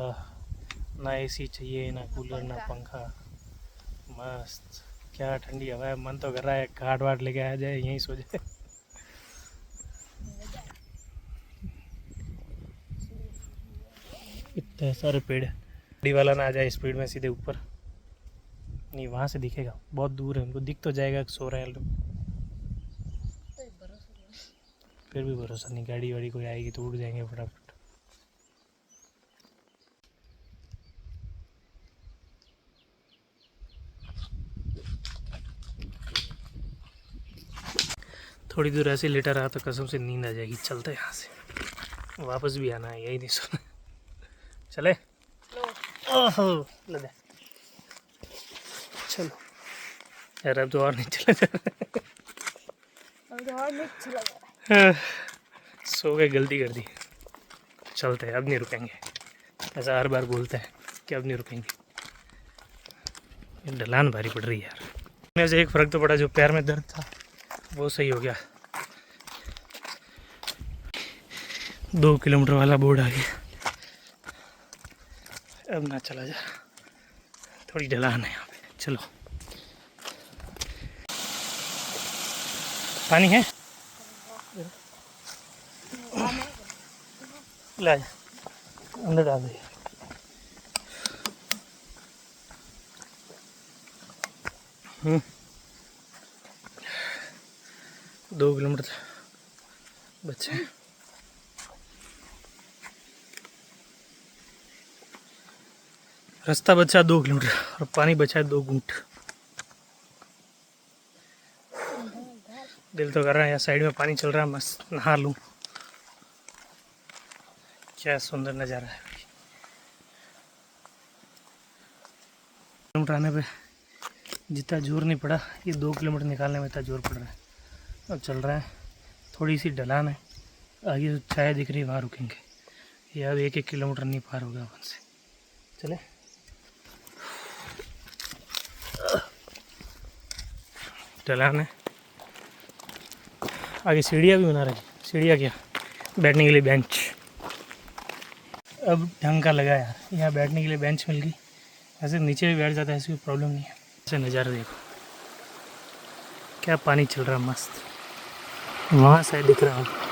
ना एसी चाहिए, ना कूलर, ना पंखा। मस्त, क्या ठंडी हवा है। मन तो कर रहा है खाट वाट लेके आ जाए, यहीं सो जाए। इतने सारे पेड़, गाड़ी वाला ना आ जाए स्पीड में सीधे ऊपर। नहीं, वहाँ से दिखेगा, बहुत दूर है, उनको दिख तो जाएगा सो रहे हैं लोग। फिर भी भरोसा नहीं, गाड़ी वाड़ी कोई आएगी तो उड़ जाएंगे फटाफट। थोड़ी दूर ऐसे लेटा रहा तो कसम से नींद आ जाएगी। चलते यहाँ से, वापस भी आना है, यही नहीं सोना। चले ओहो लगा, चलो यार अब तो और नहीं चला जा रहा। सो गए, गलती कर दी। चलते हैं, अब नहीं रुकेंगे। ऐसा हर बार बोलते हैं कि अब नहीं रुकेंगे। ढलान भारी पड़ रही है यार। मेरे से एक फ़र्क तो पड़ा, जो पैर में दर्द था वो सही हो गया। 2 किलोमीटर वाला बोर्ड आ गया। अब ना चला जा, थोड़ी ढलान है यहाँ पे। चलो, पानी है, ला जा, अंदर डाल दे। हम्म, 2 किलोमीटर बच्चे हैं। रास्ता बचा 2 किलोमीटर और पानी बचा है 2 घूंट। दिल तो कर रहा है यार, साइड में पानी चल रहा है, मस्त नहा लूँ। क्या सुंदर नज़ारा है। किलोमीटर आने पे जितना जोर नहीं पड़ा, ये 2 किलोमीटर निकालने में इतना जोर पड़ रहा है। अब चल रहा है, थोड़ी सी ढलान है, आगे जो छाया दिख रही है वहाँ रुकेंगे। ये अब 1-1 किलोमीटर नहीं पार होगा अपन से। चले ढलान है। आगे सीढ़ियाँ भी बना रखी। सीढ़ियाँ क्या, बैठने के लिए बेंच। अब ढंग का लगा यार, यहाँ बैठने के लिए बेंच मिल गई। ऐसे नीचे भी बैठ जाता है, ऐसी कोई प्रॉब्लम नहीं है। ऐसे नज़ारा देखो, क्या पानी चल रहा है मस्त। वहाँ से दिख रहा है।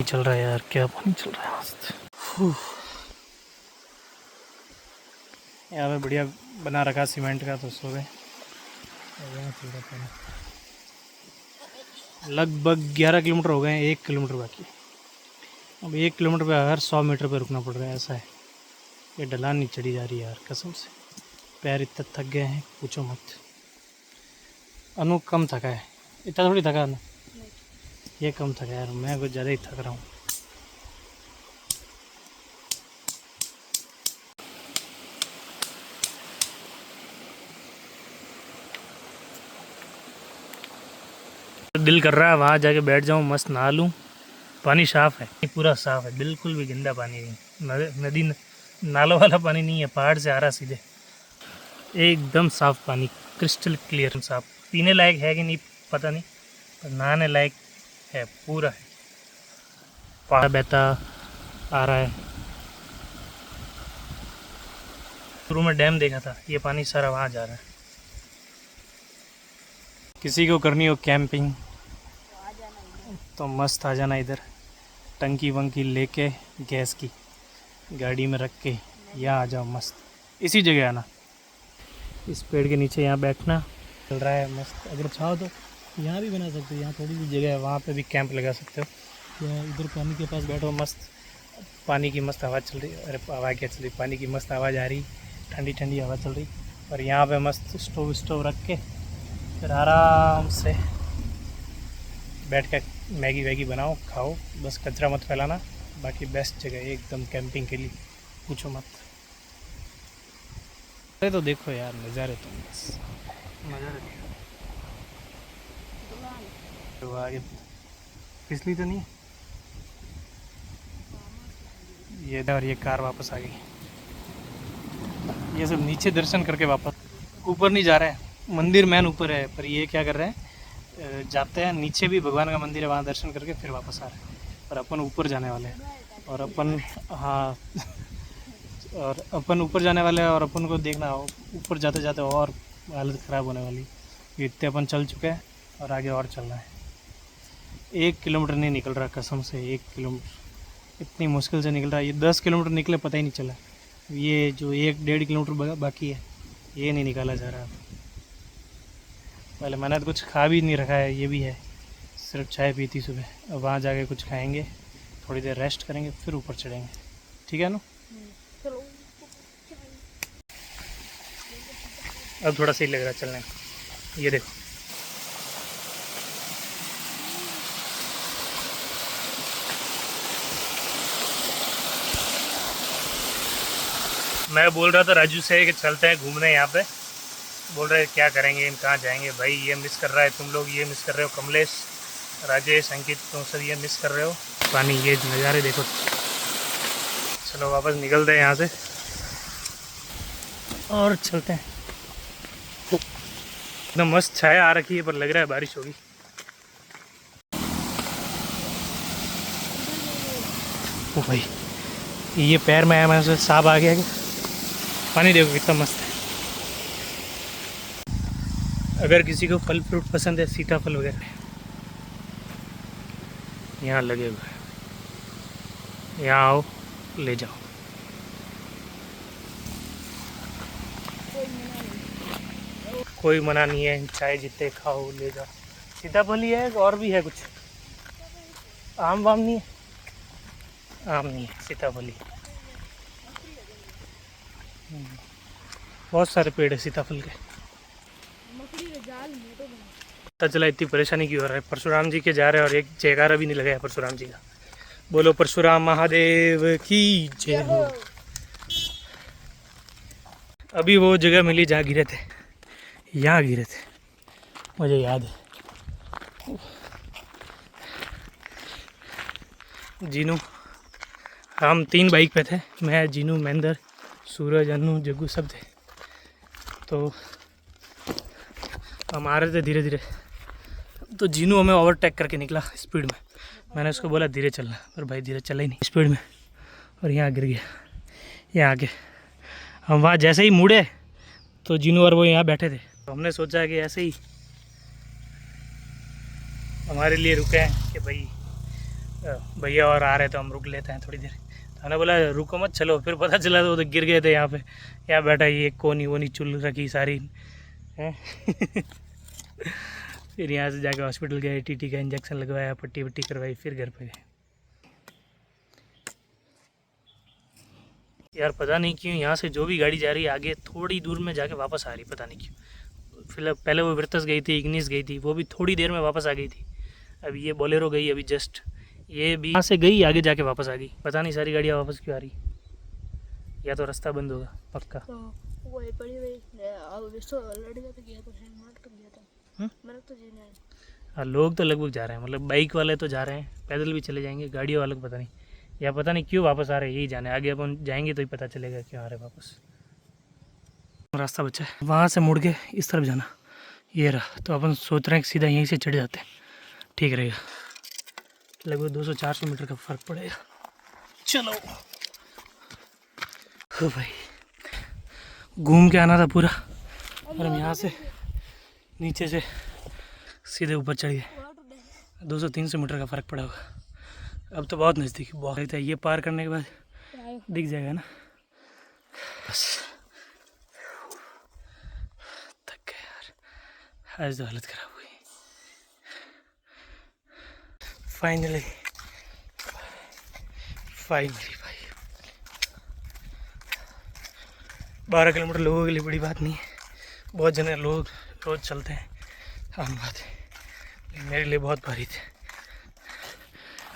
चल रहा है यार, क्या पानी चल रहा है मस्त। यहाँ पे बढ़िया बना रखा सीमेंट का, तो सो गए। लगभग 11 किलोमीटर हो गए हैं, 1 किलोमीटर बाकी। अब 1 किलोमीटर पे हर 100 मीटर पे रुकना पड़ रहा है, ऐसा है। ये ढलान नहीं चढ़ी जा रही है यार, कसम से पैर इतना थक गए हैं, पूछो मत। अनु कम थका है, इतना थोड़ी थका अनु, ये कम थका है यार, मैं कुछ ज़्यादा ही थक रहा हूँ। दिल कर रहा है वहाँ जाके बैठ जाऊँ, मस्त नहा लूँ। पानी साफ़ है, पूरा साफ़ है, बिल्कुल भी गंदा पानी नहीं। नदी नालों वाला पानी नहीं है, पहाड़ से आ रहा सीधे। एकदम साफ़ पानी, क्रिस्टल क्लियर साफ। पीने लायक है कि नहीं पता नहीं, पर नहाने लायक है, पूरा है। पहाड़ बहता आ रहा है। शुरू में डैम देखा था, ये पानी सारा वहाँ जा रहा है। किसी को करनी हो कैंपिंग तो मस्त आ जाना इधर। टंकी वंकी लेके गैस की गाड़ी में रख के यहाँ आ जाओ, मस्त इसी जगह आना। इस पेड़ के नीचे यहाँ बैठना, चल रहा है मस्त। अगर चाहो तो यहाँ भी बना सकते हो, यहाँ थोड़ी सी जगह है, वहाँ पे भी कैंप लगा सकते हो। या इधर पानी के पास बैठो, मस्त पानी की मस्त हवा चल रही। अरे हवा क्या चल रही, पानी की मस्त आवाज़ आ रही, ठंडी ठंडी हवा चल रही। और यहाँ पे मस्त स्टोव रख के फिर आराम से बैठ के मैगी वैगी बनाओ, खाओ, बस कचरा मत फैलाना। बाकी बेस्ट जगह है एकदम कैंपिंग के लिए, पूछो मत। अरे तो देखो यार नज़ारे, तो बस नज़ारे तो आगे फिसली तो नहीं ये, और ये कार वापस आ गई। ये सब नीचे दर्शन करके वापस, ऊपर नहीं जा रहे हैं। मंदिर मैन ऊपर है, पर ये क्या कर रहे हैं, जाते हैं नीचे भी भगवान का मंदिर है, वहाँ दर्शन करके फिर वापस आ रहे हैं। और अपन ऊपर जाने वाले हैं, और अपन हाँ और अपन ऊपर जाने वाले हैं, और अपन को देखना ऊपर जाते जाते और हालत ख़राब होने वाली। इतने अपन चल चुके हैं और आगे और चलना है। 1 किलोमीटर नहीं निकल रहा कसम से, 1 किलोमीटर इतनी मुश्किल से निकल रहा है। ये 10 किलोमीटर निकले पता ही नहीं चला। ये जो 1-1.5 किलोमीटर बाकी है, ये नहीं निकाला जा रहा। पहले मैंने तो कुछ खा भी नहीं रखा है, ये भी है, सिर्फ चाय पी थी सुबह। अब वहाँ जाके कुछ खाएंगे, थोड़ी देर रेस्ट करेंगे, फिर ऊपर चढ़ेंगे। ठीक है ना? चलो। अब थोड़ा सही लग रहा है चलने में। ये देखो मैं बोल रहा था राजू से कि चलते हैं घूमने यहाँ पे। बोल रहे क्या करेंगे, कहाँ जाएंगे भाई, ये मिस कर रहा है तुम लोग, ये मिस कर रहे हो, कमलेश, राजेश, अंकित, तुम सब ये मिस कर रहे हो पानी। ये नज़ारे देखो। चलो वापस निकलते हैं यहाँ से और चलते हैं। एकदम मस्त छाया आ रखी है, पर लग रहा है बारिश होगी। ओ भाई, ये पैर में आया, मैं उसे सांप आ गया क्या? पानी देखो कितना मस्त है। अगर किसी को फल फ्रूट पसंद है, सीताफल वगैरह यहाँ लगे हुए हैं, यहाँ आओ ले जाओ। कोई मना नहीं है, चाहे जितने खाओ ले जाओ। सीताफल ही है, और भी है कुछ, आम वाम नहीं है? आम नहीं है, सीताफल ही। बहुत सारे पेड़ है सीताफल के। पता चला इतनी परेशानी क्यों हो रहा है। परशुराम जी के जा रहे हैं और एक जयकारा भी नहीं लगाया परशुराम जी का। बोलो परशुराम महादेव की जय हो। अभी वो जगह मिली जहाँ गिरे थे, यहाँ गिरे थे, मुझे याद है। जीनू, हम 3 बाइक पे थे, मैं, जीनू, महेंद्र, सूरज, अनु, जग्गू सब थे। तो हम आ रहे थे धीरे धीरे, तो जीनू हमें ओवरटेक करके निकला स्पीड में। मैंने उसको बोला धीरे चलना, पर भाई धीरे चला ही नहीं स्पीड में, और यहाँ गिर गया। यहाँ आके हम वहाँ जैसे ही मुड़े तो जीनू और वो यहाँ बैठे थे, तो हमने सोचा कि ऐसे ही हमारे लिए रुके हैं कि भाई भैया और आ रहे तो हम रुक लेते हैं थोड़ी देर। तो हमने बोला रुको मत चलो, फिर पता चला तो गिर गए थे यहाँ पे। यहाँ बैठा ये कोनी वोनी चुल रखी सारी है। फिर यहाँ से जाके हॉस्पिटल गए, टीटी का इंजेक्शन लगवाया, पट्टी वट्टी करवाई, फिर घर पे गए। यार पता नहीं क्यों यहाँ से जो भी गाड़ी जा रही है आगे थोड़ी दूर में जाके वापस आ रही, पता नहीं क्यों। फिलहाल पहले वो विर्तस गई थी, इग्निस गई थी, वो भी थोड़ी देर में वापस आ गई थी। अभी ये बोलेरो गई अभी जस्ट, ये भी यहाँ से गई आगे जाके वापस आ गई। पता नहीं सारी गाड़ियाँ वापस क्यों आ रही, या तो रास्ता बंद होगा पक्का। तो वो ये बड़ी अब इसको लड़का तो गया, तो मार तो गया था मैंने तो जीना है। हाँ लोग तो लगभग जा रहे हैं, मतलब बाइक वाले तो जा रहे हैं, पैदल भी चले जाएंगे, गाड़ियों वाले को पता नहीं, या पता नहीं क्यों वापस आ रहे हैं, यही जाने। आगे अपन जाएंगे तो ही पता चलेगा क्यों आ रहे हैं वापस। रास्ता बचा है, वहाँ से मुड़ के इस तरफ जाना, ये रहा। तो अपन सोच रहे हैं कि सीधा यहीं से चढ़ जाते हैं, ठीक रहेगा। लगभग 200-400 मीटर का फ़र्क पड़ेगा। चलो हो भाई, घूम के आना था पूरा, और हम यहाँ से नीचे से सीधे ऊपर चढ़ गए। 200-300 मीटर का फ़र्क पड़ा होगा। अब तो बहुत नज़दीक, बहुत लगता है। ये पार करने के बाद दिख जाएगा ना। बस थक गए यार, आज तो हालत ख़राब हुई। फाइनली भाई 12 किलोमीटर लोगों के लिए बड़ी बात नहीं है, बहुत जने लोग रोज़ चलते हैं, आम बात है, लेकिन मेरे लिए बहुत भारी थे।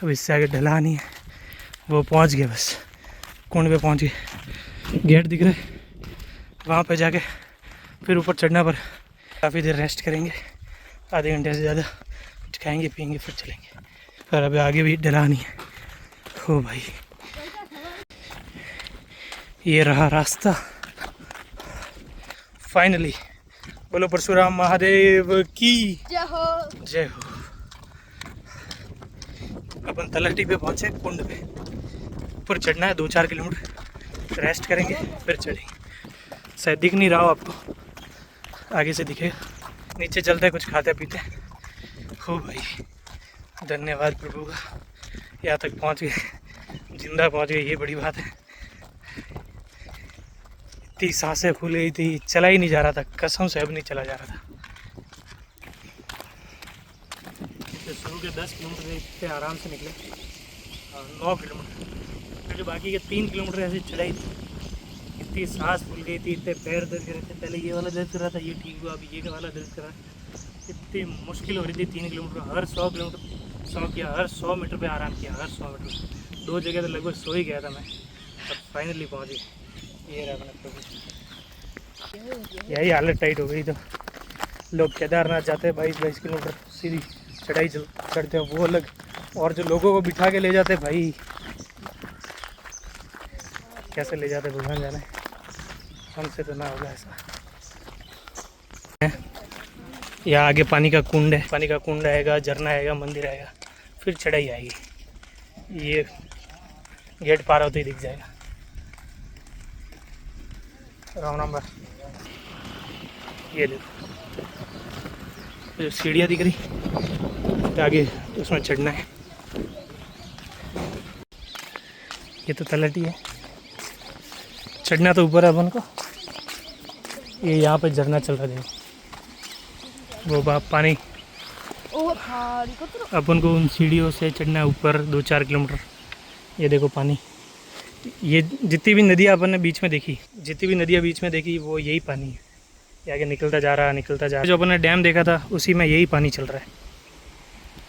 अब इससे आगे ढला नहीं है, वो पहुंच गए, बस कुंड पे पहुंच गए, गेट दिख रहे, वहाँ पे जाके फिर ऊपर चढ़ना पर काफ़ी देर रेस्ट करेंगे, आधे घंटे से ज़्यादा, कुछ खाएंगे पियेंगे फिर चलेंगे। पर अभी आगे भी ढला नहीं है। हो भाई ये रहा रास्ता फाइनली। बोलो परशुराम महादेव की जय हो। जय हो। अपन तलहटी पे पहुंचे, कुंड पे ऊपर चढ़ना है 2-4 किलोमीटर, रेस्ट करेंगे फिर चढ़ेंगे। शायद दिख नहीं रहा हो आपको, आगे से दिखेगा। नीचे चलते हैं, कुछ खाते पीते। हो भाई धन्यवाद प्रभु का, यहाँ तक पहुँच गए, जिंदा पहुँच गए, ये बड़ी बात है। इतनी सांसें फूल गई थी, चला ही नहीं जा रहा था, कसम से अब नहीं चला जा रहा था। शुरू के 10 किलोमीटर इतने आराम से निकले, 9 किलोमीटर, फिर बाकी के 3 किलोमीटर ऐसे चढ़ाई थी, इतनी सांस फूल गई थी, इतने पैर दर्द कर रहे थे। पहले ये वाला दर्द कर रहा था, ये ठीक हुआ, अभी ये वाला दर्द कर रहा है। इतनी मुश्किल हो रही थी 3 किलोमीटर, हर 100 किलोमीटर 100 किया, हर 100 मीटर पे आराम किया, हर 100 मीटर। 2 जगह तो लगभग सो ही गया था मैं, अब फाइनली पहुँच गए। ये रहा अपना प्रभु, यही हालत टाइट हो गई। तो लोग केदारनाथ जाते हैं 22-22 किलोमीटर सीधी चढ़ाई चढ़ते हैं, वो अलग, और जो लोगों को बिठा के ले जाते भाई, कैसे ले जाते भगवान जाने, हमसे तो ना होगा ऐसा। यहाँ आगे पानी का कुंड है, पानी का कुंड आएगा, झरना आएगा, मंदिर आएगा, फिर चढ़ाई आएगी। ये गेट पार होते ही दिख जाएगा। राउंड नंबर, ये देखो जो सीढ़ियाँ दिख रही, आगे उसमें चढ़ना है। ये तो तलहटी है, चढ़ना तो ऊपर है अपन को। ये यहाँ पे झरना चल रहा है, वो बाप पानी, अपन को उन सीढ़ियों से चढ़ना है ऊपर 2-4 किलोमीटर। ये देखो पानी, ये जितनी भी नदियाँ अपन ने बीच में देखी, वो यही पानी है। ये आगे निकलता जा रहा है। जो अपन ने डैम देखा था उसी में यही पानी चल रहा है,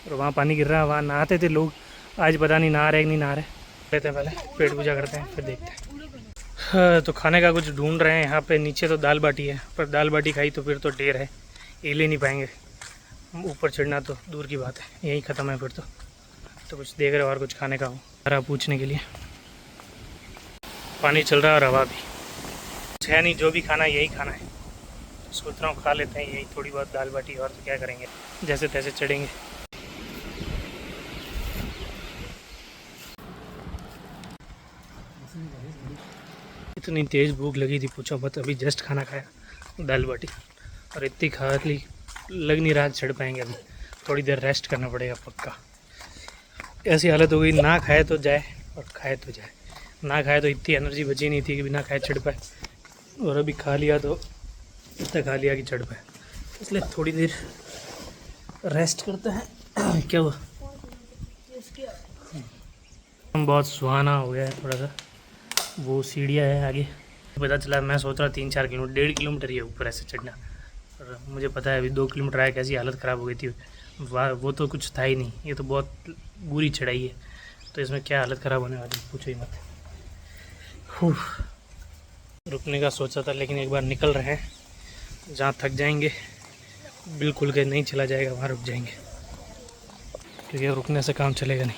और वहाँ पानी गिर रहा है, वहाँ नहाते थे लोग, आज पता नहीं नहा रहे कि नहीं नहा रहे। लेते हैं पहले पेट पूजा करते हैं फिर देखते हैं। हाँ, तो खाने का कुछ ढूंढ रहे हैं यहाँ पे। नीचे तो दाल बाटी है, पर दाल बाटी खाई तो फिर तो ढेर है, ये ले नहीं पाएंगे। ऊपर चढ़ना तो दूर की बात है, यहीं ख़त्म है फिर तो कुछ देख रहे हो और कुछ खाने का हो हरा पूछने के लिए। पानी चल रहा है और हवा भी कुछ है नहीं, जो भी खाना है यही खाना है। सोच रहा हूँ खा लेते हैं यही थोड़ी बहुत दाल बाटी, और तो क्या करेंगे, जैसे तैसे चढ़ेंगे। इतनी तेज़ भूख लगी थी पूछो मत, अभी जस्ट खाना खाया दाल बाटी, और इतनी खा ली लग नहीं रहा चढ़ पाएंगे। अभी थोड़ी देर रेस्ट करना पड़ेगा पक्का। ऐसी हालत हो गई, ना खाए तो जाए और खाए तो जाए। ना खाए तो इतनी एनर्जी बची नहीं थी कि बिना खाए चढ़ पाए, और अभी खा लिया तो इतना खा लिया कि चढ़ पाए, इसलिए थोड़ी देर रेस्ट करते हैं। क्या हुआ? बहुत सुहाना हो गया है थोड़ा सा। वो सीढ़ियाँ है आगे, पता चला मैं सोच रहा 3-4 किलोमीटर 1.5 किलोमीटर ही है ऊपर ऐसे चढ़ना, और मुझे पता है अभी 2 किलोमीटर आया कैसी हालत ख़राब हो गई थी। वो तो कुछ था ही नहीं, ये तो बहुत बुरी चढ़ाई है, तो इसमें क्या हालत ख़राब होने वाली पूछो ही मत। रुकने का सोचा था लेकिन एक बार निकल रहे हैं, जहाँ थक जाएंगे बिल्कुल के नहीं चला जाएगा वहाँ रुक जाएंगे, क्योंकि रुकने से काम चलेगा नहीं।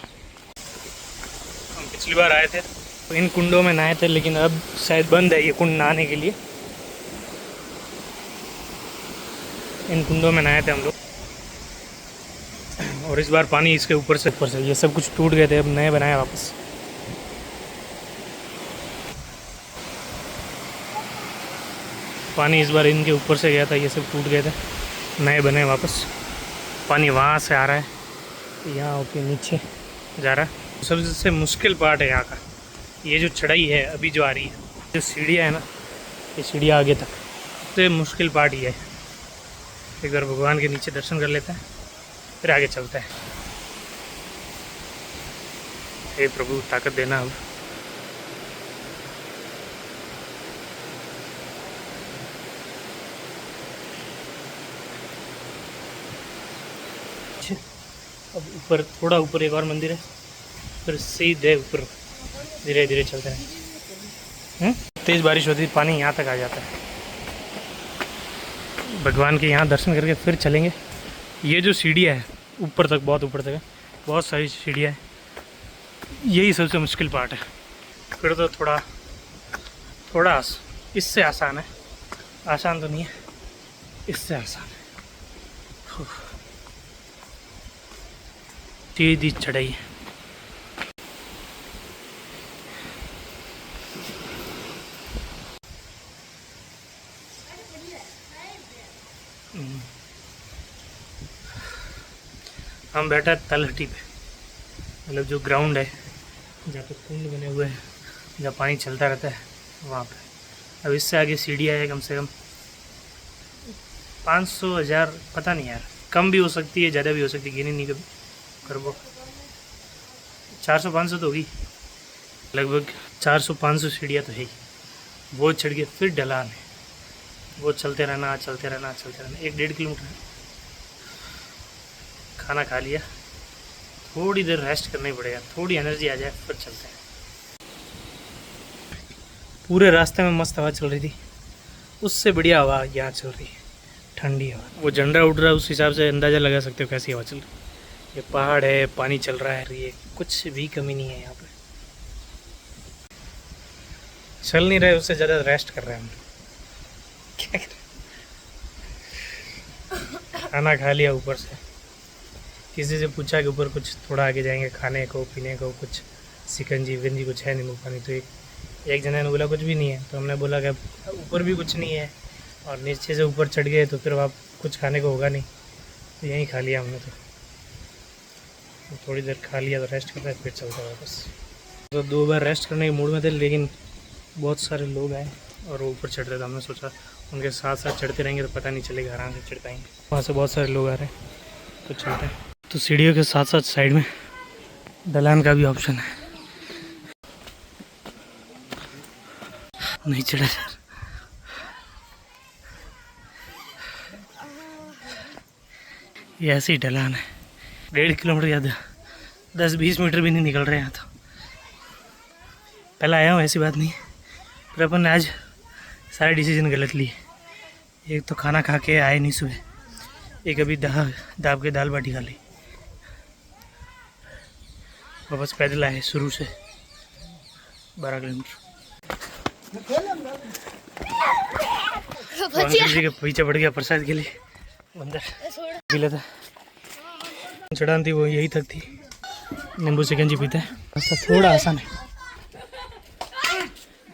हम पिछली बार आए थे तो इन कुंडों में नहाए थे, लेकिन अब शायद बंद है ये कुंड नहाने के लिए। इन कुंडों में नहाए थे हम लोग, और इस बार पानी इसके ऊपर से ये सब कुछ टूट गए थे, अब नए बनाए वापस। पानी इस बार इनके ऊपर से गया था, ये सब टूट गए थे, नए बने वापस। पानी वहाँ से आ रहा है, यहाँ होके नीचे जा रहा है। सबसे मुश्किल पार्ट है यहाँ का ये जो चढ़ाई है अभी जो आ रही है, जो सीढ़ियाँ है ना, ये सीढ़ियाँ आगे तक, तो मुश्किल पार्ट ही है। एक बार भगवान के नीचे दर्शन कर लेते हैं फिर आगे चलते हैं। हे प्रभु ताकत देना अब। अब ऊपर थोड़ा ऊपर एक और मंदिर है, फिर सीधे ऊपर धीरे धीरे चलते हैं। तेज़ बारिश होती है, पानी यहाँ तक आ जाता है। भगवान के यहाँ दर्शन करके फिर चलेंगे। ये जो सीढ़ियाँ है ऊपर तक, बहुत ऊपर तक है, बहुत सारी सीढ़ियाँ हैं, यही सबसे मुश्किल पार्ट है। फिर तो थोड़ा इससे आसान है, आसान तो नहीं है, इससे आसान है। सीधी चढ़ाई है। हम बैठा है तलहटी पे, मतलब जो ग्राउंड है जहाँ पे कुंड बने हुए हैं, जहाँ पानी चलता रहता है वहाँ पे। अब इससे आगे सीढ़ियाँ है कम से कम 500-1000, पता नहीं यार, कम भी हो सकती है ज़्यादा भी हो सकती है, गिनी नहीं कभी कर वो 400-500 तो होगी लगभग। 400-500 सीढ़ियाँ तो है ही। वो चढ़ के फिर ढलान है, वो चलते रहना 1-1.5 किलोमीटर है। खाना खा लिया, थोड़ी देर रेस्ट करना ही पड़ेगा, थोड़ी एनर्जी आ जाए फिर चलते हैं। पूरे रास्ते में मस्त हवा चल रही थी, उससे बढ़िया हवा यहाँ चल रही है, ठंडी हवा। वो झंडा उड़ रहा है, उस हिसाब से अंदाज़ा लगा सकते हो कैसी हवा चल रही है। ये पहाड़ है, पानी चल रहा है, ये कुछ भी कमी नहीं है यहाँ पे। चल नहीं रहे, उससे ज़्यादा रेस्ट कर रहे हैं हम। क्या करें, खाना खा लिया, ऊपर से किसी से पूछा कि ऊपर कुछ थोड़ा आगे जाएंगे खाने को पीने को, कुछ सिकंजी विकंजी कुछ है नींबू पानी, तो एक जने ने बोला कुछ भी नहीं है। तो हमने बोला कि ऊपर भी कुछ नहीं है, और नीचे से ऊपर चढ़ गए तो फिर आप कुछ खाने को होगा नहीं, तो यहीं खा लिया हमने। तो थोड़ी देर खा लिया तो रेस्ट करते हैं फिर चलते हैं वापस। तो 2 बार रेस्ट करने के मूड में थे, लेकिन बहुत सारे लोग आए और वो ऊपर चढ़ रहे थे। हमने सोचा उनके साथ साथ चढ़ते रहेंगे तो पता नहीं चलेगा, आराम से चढ़ पाएंगे। वहाँ से बहुत सारे लोग आ रहे हैं तो चलते हैं। तो सीढ़ियों के साथ साथ साइड में ढलान का भी ऑप्शन है, नहीं चढ़ा यार। ये ऐसी ढलान है, 1.5 किलोमीटर ज़्यादा 10-20 मीटर भी नहीं निकल रहे हैं। तो पहले आया हूँ, ऐसी बात नहीं, पर अपन ने आज सारे डिसीजन गलत लिए। एक तो खाना खा के आए नहीं सुबह, एक अभी दाब के दाल बाटी खा ली, वापस पैदल आए शुरू से 12 किलोमीटर। तो अंकल जी के पीछे बढ़ गया प्रसाद के लिए अंदर पी लेता। चढ़ान थी वो यही तक थी, नींबू शिकंजी पीते हैं। रास्ता थोड़ा आसान है,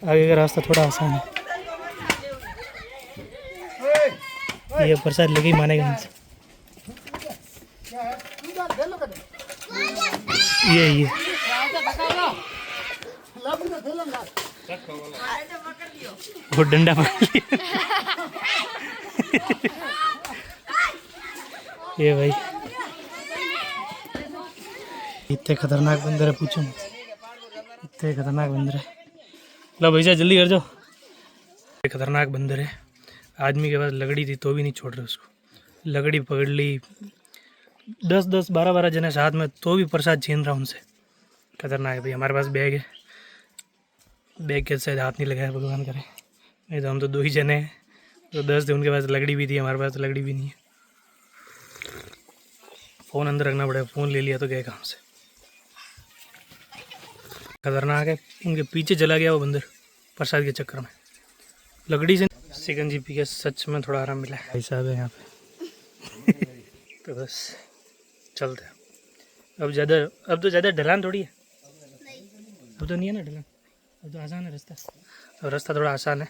आगे का रास्ता थोड़ा आसान है। ये प्रसाद लेके ही मानेगा इनसे। ये वो डंडा पकड़ लिया। ये भाई इतने खतरनाक बंदर है, पूछो मत, इतने खतरनाक बंदर है। लो भैया जल्दी कर जाओ। खतरनाक बंदर है, आदमी के पास लगड़ी थी तो भी नहीं छोड़ रहे उसको, लगड़ी पकड़ ली। 10-10 12-12 जने साथ में तो भी प्रसाद छीन रहा उनसे। खतरनाक है भाई। हमारे पास बैग है, बैग के शायद हाथ नहीं लगाया, भगवान करे, नहीं तो हम तो 2 ही जने हैं। तो 10 थे, उनके पास लगड़ी भी थी, हमारे पास तो लगड़ी भी नहीं है। फ़ोन अंदर रखना पड़ेगा, फ़ोन ले लिया तो गए काम से। खतरनाक है, उनके पीछे चला गया वो बंदर प्रसाद के चक्कर में। लकड़ी से शिकंजी पी के सच में थोड़ा आराम मिला है। भाई साहब है यहाँ पे। तो बस चलते हैं अब तो ज़्यादा ढलान थोड़ी है, अब तो नहीं है ना ढलान, अब तो आसान है रास्ता। अब रास्ता थोड़ा आसान है,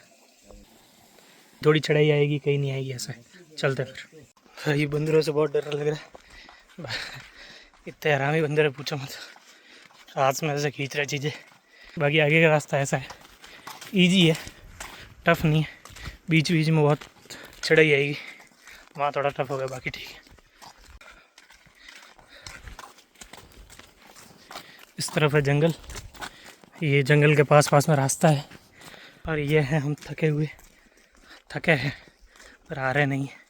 थोड़ी चढ़ाई आएगी, कहीं नहीं आएगी, ऐसा है। चलते फिर। ये बंदरों से बहुत डर लग रहा है, इतने हरामी बंदर है पूछो मत, हाथ में ऐसे खींच रहे चीज़ें। बाकी आगे का रास्ता ऐसा है, इजी है, टफ नहीं है। बीच बीच में बहुत चढ़ाई आएगी, वहाँ थोड़ा टफ होगा, बाकी ठीक है। इस तरफ है जंगल, ये जंगल के पास में रास्ता है। और ये है हम थके हैं पर आ रहे नहीं हैं।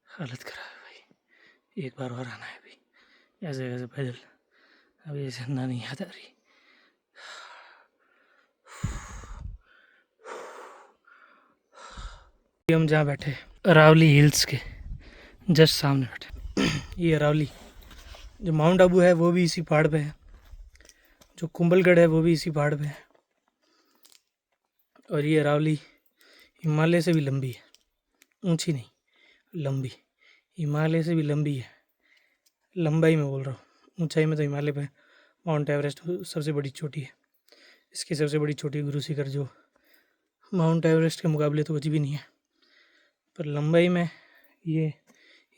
हालत खराब है भाई, एक बार और आना है भाई, ऐसे कैसे पैदल, अभी ऐसे ना नहीं याद आ रही। हम जहाँ बैठे अरावली हिल्स के जस्ट सामने बैठे। ये अरावली, जो माउंट आबू है वो भी इसी पहाड़ पे है, जो कुंभलगढ़ है वो भी इसी पहाड़ पे है। और ये अरावली हिमालय से भी लंबी है, ऊंची नहीं, लंबी, हिमालय से भी लंबी है। लंबाई में बोल रहा हूँ, ऊंचाई में तो हिमालय पे माउंट एवरेस्ट सबसे बड़ी चोटी है। इसकी सबसे बड़ी चोटी गुरु शिखर, जो माउंट एवरेस्ट के मुकाबले तो कुछ भी नहीं है, पर लंबाई में ये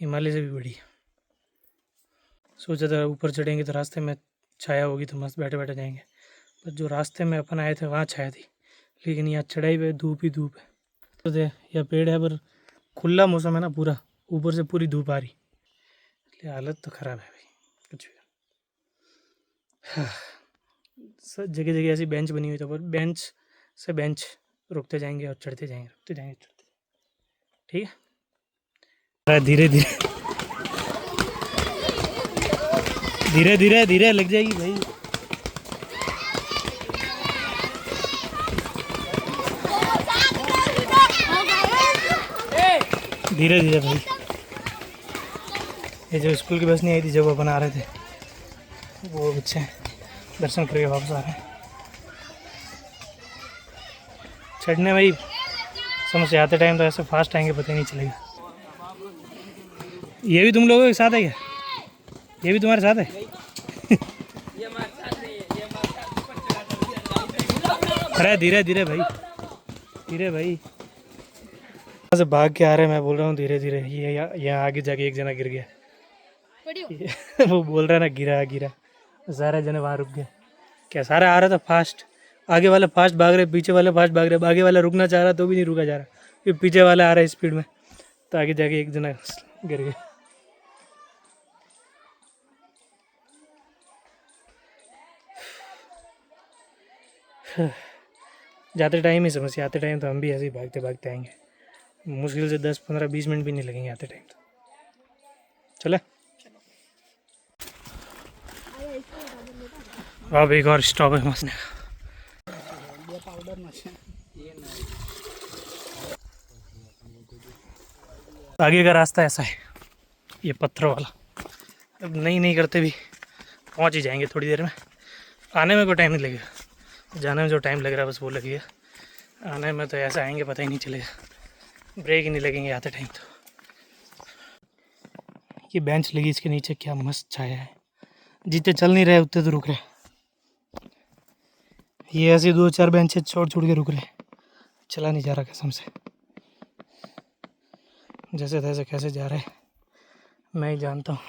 हिमालय से भी बड़ी है। सोचा था ऊपर चढ़ेंगे तो रास्ते में छाया होगी तो मस्त बैठे बैठे जाएंगे, पर जो रास्ते में अपन आए थे वहाँ छाया थी, लेकिन यहाँ चढ़ाई पे धूप ही धूप है। तो यह पेड़ है पर खुला मौसम है ना पूरा, ऊपर से पूरी धूप आ रही, इसलिए हालत तो ख़राब है भाई कुछ भी। सब जगह जगह ऐसी बेंच बनी हुई थी, पर बेंच से बेंच रुकते जाएंगे और चढ़ते जाएंगे, रुकते जाएंगे चढ़ते, ठीक है। धीरे धीरे धीरे धीरे धीरे लग जाएगी भाई। धीरे धीरे भाई। ये जो स्कूल की बस नहीं आई थी जब वो बना रहे थे, वो बच्चे दर्शन करके वापस आ रहे हैं। चढ़ने भाई समझ से आते टाइम तो ऐसे फास्ट आएंगे पता ही नहीं चलेगा। ये भी तुम लोगों के साथ है क्या? ये भी तुम्हारे साथ है? अरे धीरे धीरे भाई, धीरे भाई। से भाग के आ रहे हैं, मैं बोल रहा हूँ धीरे धीरे। ये यहाँ आगे जाके एक जना गिर गया। वो बोल रहा है ना गिरा गिरा, सारे जने वहाँ रुक गए। क्या सारे आ रहा था फास्ट, आगे वाले फास्ट भाग रहे, पीछे वाले फास्ट भाग रहे। आगे वाला रुकना चाह रहा तो भी नहीं रुका जा रहा, फिर पीछे वाला आ रहा है स्पीड में, तो आगे जाके एक जना गिर गया। जाते टाइम ही समस्या, आते टाइम तो हम भी ऐसे ही भागते भागते आएंगे। मुश्किल से 10-15-20 मिनट भी नहीं लगेंगे आते टाइम तो। चले अब एक और स्टॉप है मसने का। आगे का रास्ता ऐसा है, ये पत्थर वाला। अब नहीं करते भी पहुंच ही जाएंगे थोड़ी देर में। आने में कोई टाइम नहीं लगेगा, जाने में जो टाइम लग रहा है बस वो लगेगा। आने में तो ऐसा आएंगे पता ही नहीं चलेगा, ब्रेक ही नहीं लगेंगे आते टाइम तो। ये बेंच लगी इसके नीचे, क्या मस्त छाया है। जितने चल नहीं रहे उतने तो रुक रहे। ये ऐसे 2-4 बेंचें छोड़ के रुक रहे, चला नहीं जा रहा कसम से। जैसे तैसे कैसे जा रहे मैं ही जानता हूँ।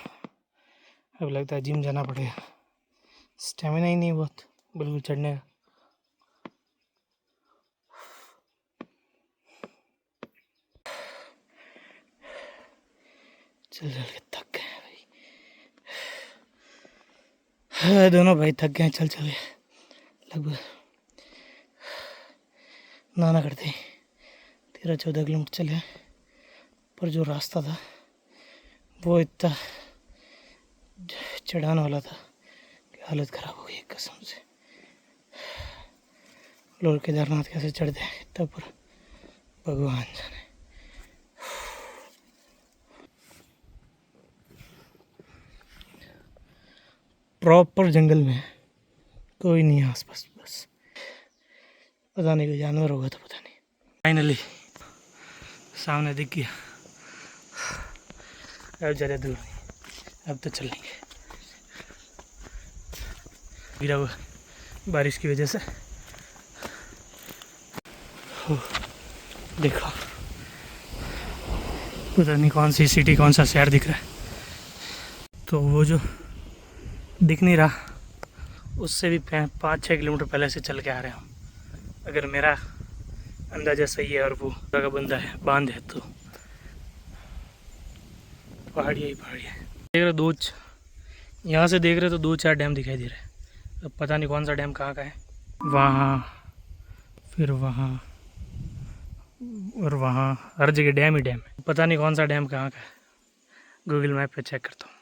अब लगता है जिम जाना पड़ेगा, स्टेमिना ही नहीं बहुत बिल्कुल चढ़ने का। चल के थक गए भाई, दोनों भाई थक गए चल के। लगभग नाना करते 13-14 किलोमीटर चले, पर जो रास्ता था वो इतना चढ़ाने वाला था कि हालत ख़राब हो गई कसम से। लोग केदारनाथ कैसे चढ़ते हैं इतना पर भगवान जाने। प्रॉपर जंगल में, कोई नहीं है आसपास, बस पता नहीं कोई जानवर होगा तो पता नहीं। फाइनली सामने दिख गया, अब ज़्यादा दूर नहीं, अब तो चलेंगे। गिरा हुआ बारिश की वजह से। देखो पता नहीं कौन सी सिटी, कौन सा शहर दिख रहा है। तो वो जो दिख नहीं रहा उससे भी 5-6 किलोमीटर पहले से चल के आ रहे हैं हम, अगर मेरा अंदाज़ा सही है और वो का बंदा है बांध है तो। पहाड़ियाँ ही पहाड़ियाँ देख रहे, यहाँ से देख रहे तो 2-4 डैम दिखाई दे रहे हैं। अब पता नहीं कौन सा डैम कहाँ का है। वहाँ फिर वहाँ और वहाँ, हर जगह डैम ही डैम है। पता नहीं कौन सा डैम कहाँ का है, गूगल मैप पे चेक करता हूँ।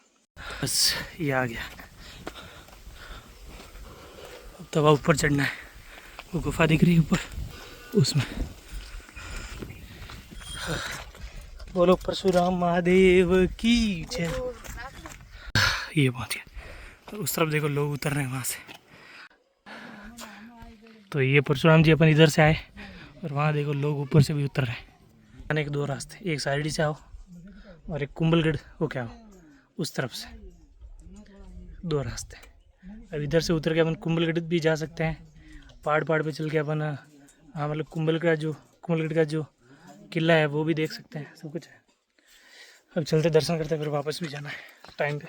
बस ये आ गया। अब तो वहाँ ऊपर चढ़ना है, वो गुफा दिख रही है ऊपर, उसमें। बोलो परशुराम महादेव की जय। ये पहुँच गया, उस तरफ देखो लोग उतर रहे हैं वहाँ से। तो ये परशुराम जी अपन इधर से आए और वहाँ देखो लोग ऊपर से भी उतर रहे हैं। आने के 2 रास्ते, एक साइड से आओ और एक कुंभलगढ़ हो क्या हो उस तरफ से, 2 रास्ते। अब इधर से उतर के अपन कुंभलगढ़ भी जा सकते हैं, पहाड़ पे चल के अपन हाँ मतलब कुंभलगढ़ का जो किला है वो भी देख सकते हैं, सब कुछ है। अब चलते दर्शन करते फिर वापस भी जाना है टाइम पे।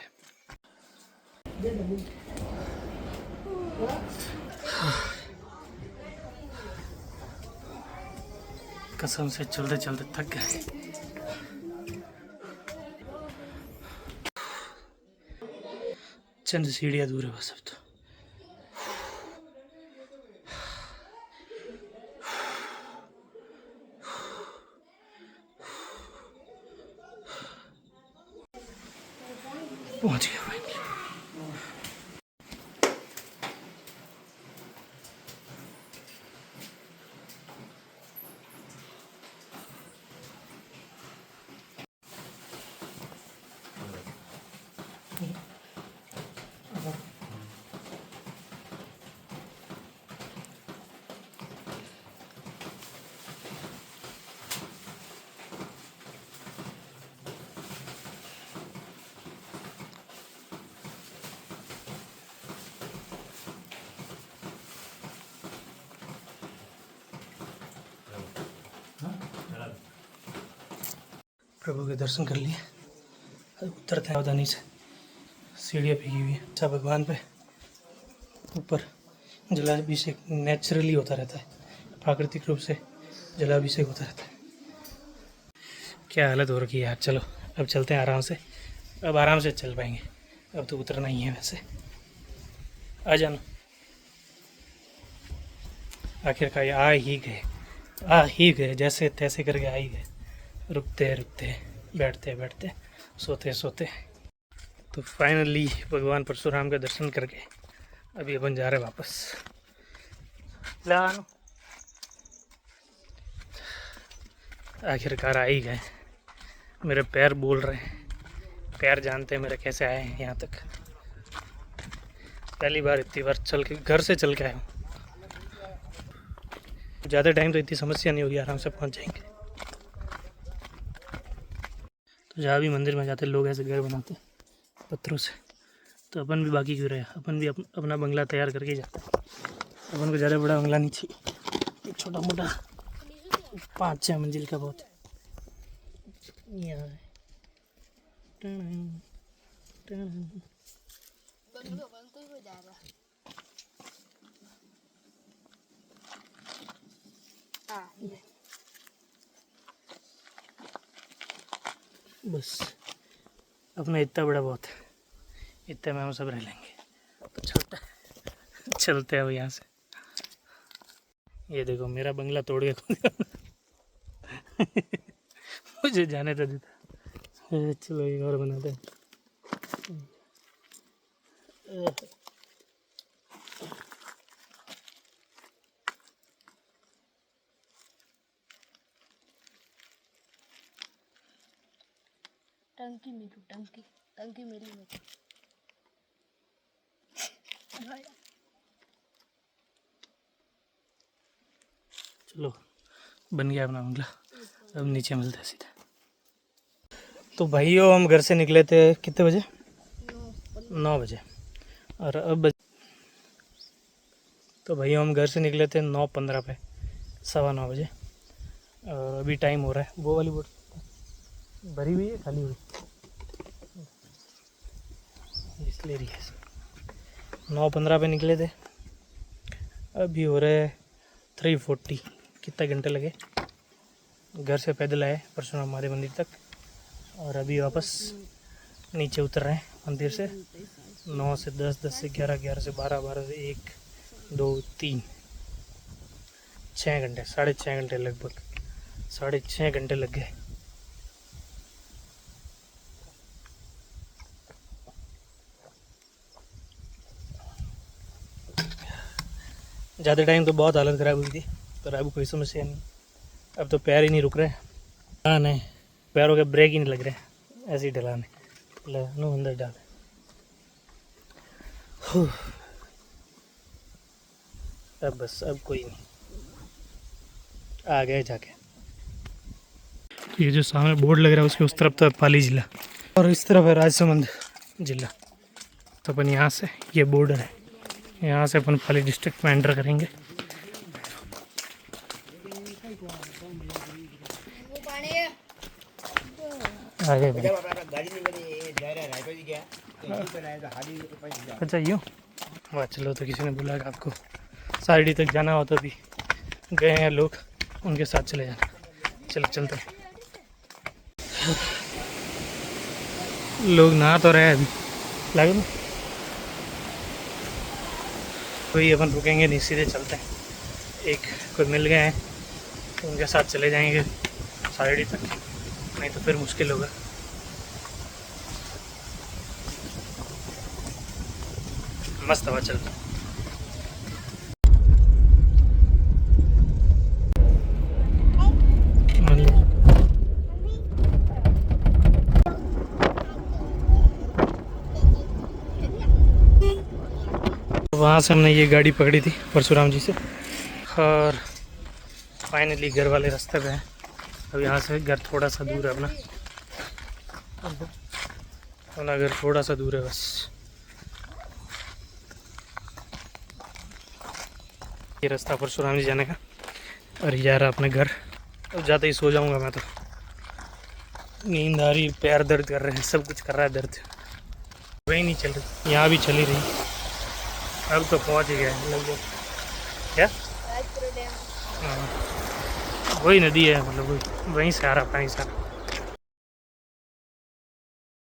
कसम से चलते चलते थक गए। चंद सीढ़ियाँ दूर है बस अब तो। पहुँच गया भाई। प्रभु के दर्शन कर लिए, उतरते हैं सावधानी से। सीढ़ियाँ भीगी हुई है, अच्छा भगवान पे ऊपर जलाभिषेक नेचुरली होता रहता है, प्राकृतिक रूप से जलाभिषेक होता रहता है। क्या हालत हो रखी है यार। चलो अब चलते हैं आराम से, अब आराम से चल पाएंगे, अब तो उतरना ही है वैसे। आ जाना। आखिरकार आ ही गए, जैसे तैसे करके आ ही गए। रुकते रुकते, बैठते बैठते, सोते सोते। तो फाइनली भगवान परशुराम का दर्शन करके अभी अपन जा रहे हैं वापस। आखिरकार आ ही गए। मेरे पैर बोल रहे हैं, पैर जानते हैं मेरे कैसे आए हैं यहाँ तक। पहली बार इतनी बार चल के, घर से चल के आया हूँ। ज़्यादा टाइम तो इतनी समस्या नहीं होगी, आराम से पहुँच जाएंगे। तो जहाँ भी मंदिर में जाते लोग ऐसे घर बनाते पत्थरों से, तो अपन भी बाकी क्यों रहे, अपन भी अपना बंगला तैयार करके जाते हैं। अपन को ज़्यादा बड़ा बंगला नहीं चाहिए, एक छोटा मोटा 5-6 मंजिल का बहुत है। यहाँ है। बस अपना इतना बड़ा बहुत है, इतने में हम सब रह लेंगे। तो चलते हैं अब यहाँ से। ये देखो मेरा बंगला तोड़ के मुझे जाने तो देता। चलो एक और बनाते हैं। टंकी मेरी में। चलो बन गया अपना बंगला, अब नीचे मिलते हैं सीधा। तो भाइयों हम घर से निकले थे कितने बजे? 9 बजे। और अब तो भाइयों हम घर से निकले थे 9:15 पे, 9:15 बजे। और अभी टाइम हो रहा है, वो वाली बोट भरी हुई है खाली हुई इसलिए रही है। 9:15 पे निकले थे, अभी हो रहे 3:40। कितना घंटे लगे? घर से पैदल आए परशुराम महादेव मंदिर तक, और अभी वापस नीचे उतर रहे हैं मंदिर से। 9 से 10, 10 से 11, 11 से 12, 12 से 1, 2, 3, 6 घंटे, 6.5 घंटे लगभग, 6.5 घंटे लग गए। ज़्यादा टाइम तो बहुत हालत ख़राब हुई थी, पर अब कोई समस्या नहीं। अब तो पैर ही नहीं रुक रहे, ढलान है, पैरों के ब्रेक ही नहीं लग रहे, ऐसी ढलान है। नो अंदर डाल। अब बस अब कोई नहीं, आ गए जाके। ये जो सामने बोर्ड लग रहा है उसके उस तरफ तो पाली जिला और इस तरफ है राजसमंद जिला। तो अपन यहाँ से, ये बॉर्डर है, यहाँ से अपन पाली डिस्ट्रिक्ट में एंटर करेंगे। आगे अच्छा यूँ वाह। चलो तो किसी ने बोला कि आपको साइड तक जाना हो तो भी गए हैं लोग, उनके साथ चले जाना। चलो चलते हैं। लोग नहा तो रहे हैं अभी, लगे ना कोई, अपन रुकेंगे नहीं, सीधे चलते हैं। एक कोई मिल गए हैं तो उनके साथ चले जाएंगे साइड तक, नहीं तो फिर मुश्किल होगा। मस्त हवा चल रही। वहाँ से हमने ये गाड़ी पकड़ी थी परशुराम जी से, और फाइनली घर वाले रास्ते पे हैं। अब यहाँ से घर थोड़ा सा दूर है, अपना घर थोड़ा सा दूर है बस। ये रास्ता परशुराम जी जाने का, और जा रहा अपने घर। अब जाते ही सो जाऊंगा मैं तो, नींद आ रही, पैर दर्द कर रहे हैं, सब कुछ कर रहा है दर्द। वही नहीं चल रही, यहाँ भी चली रही। अब तो पहुँच ही गया लगभग। क्या? हाँ वही नदी है, मतलब वही, वहीं से आ रहा पानी सारा।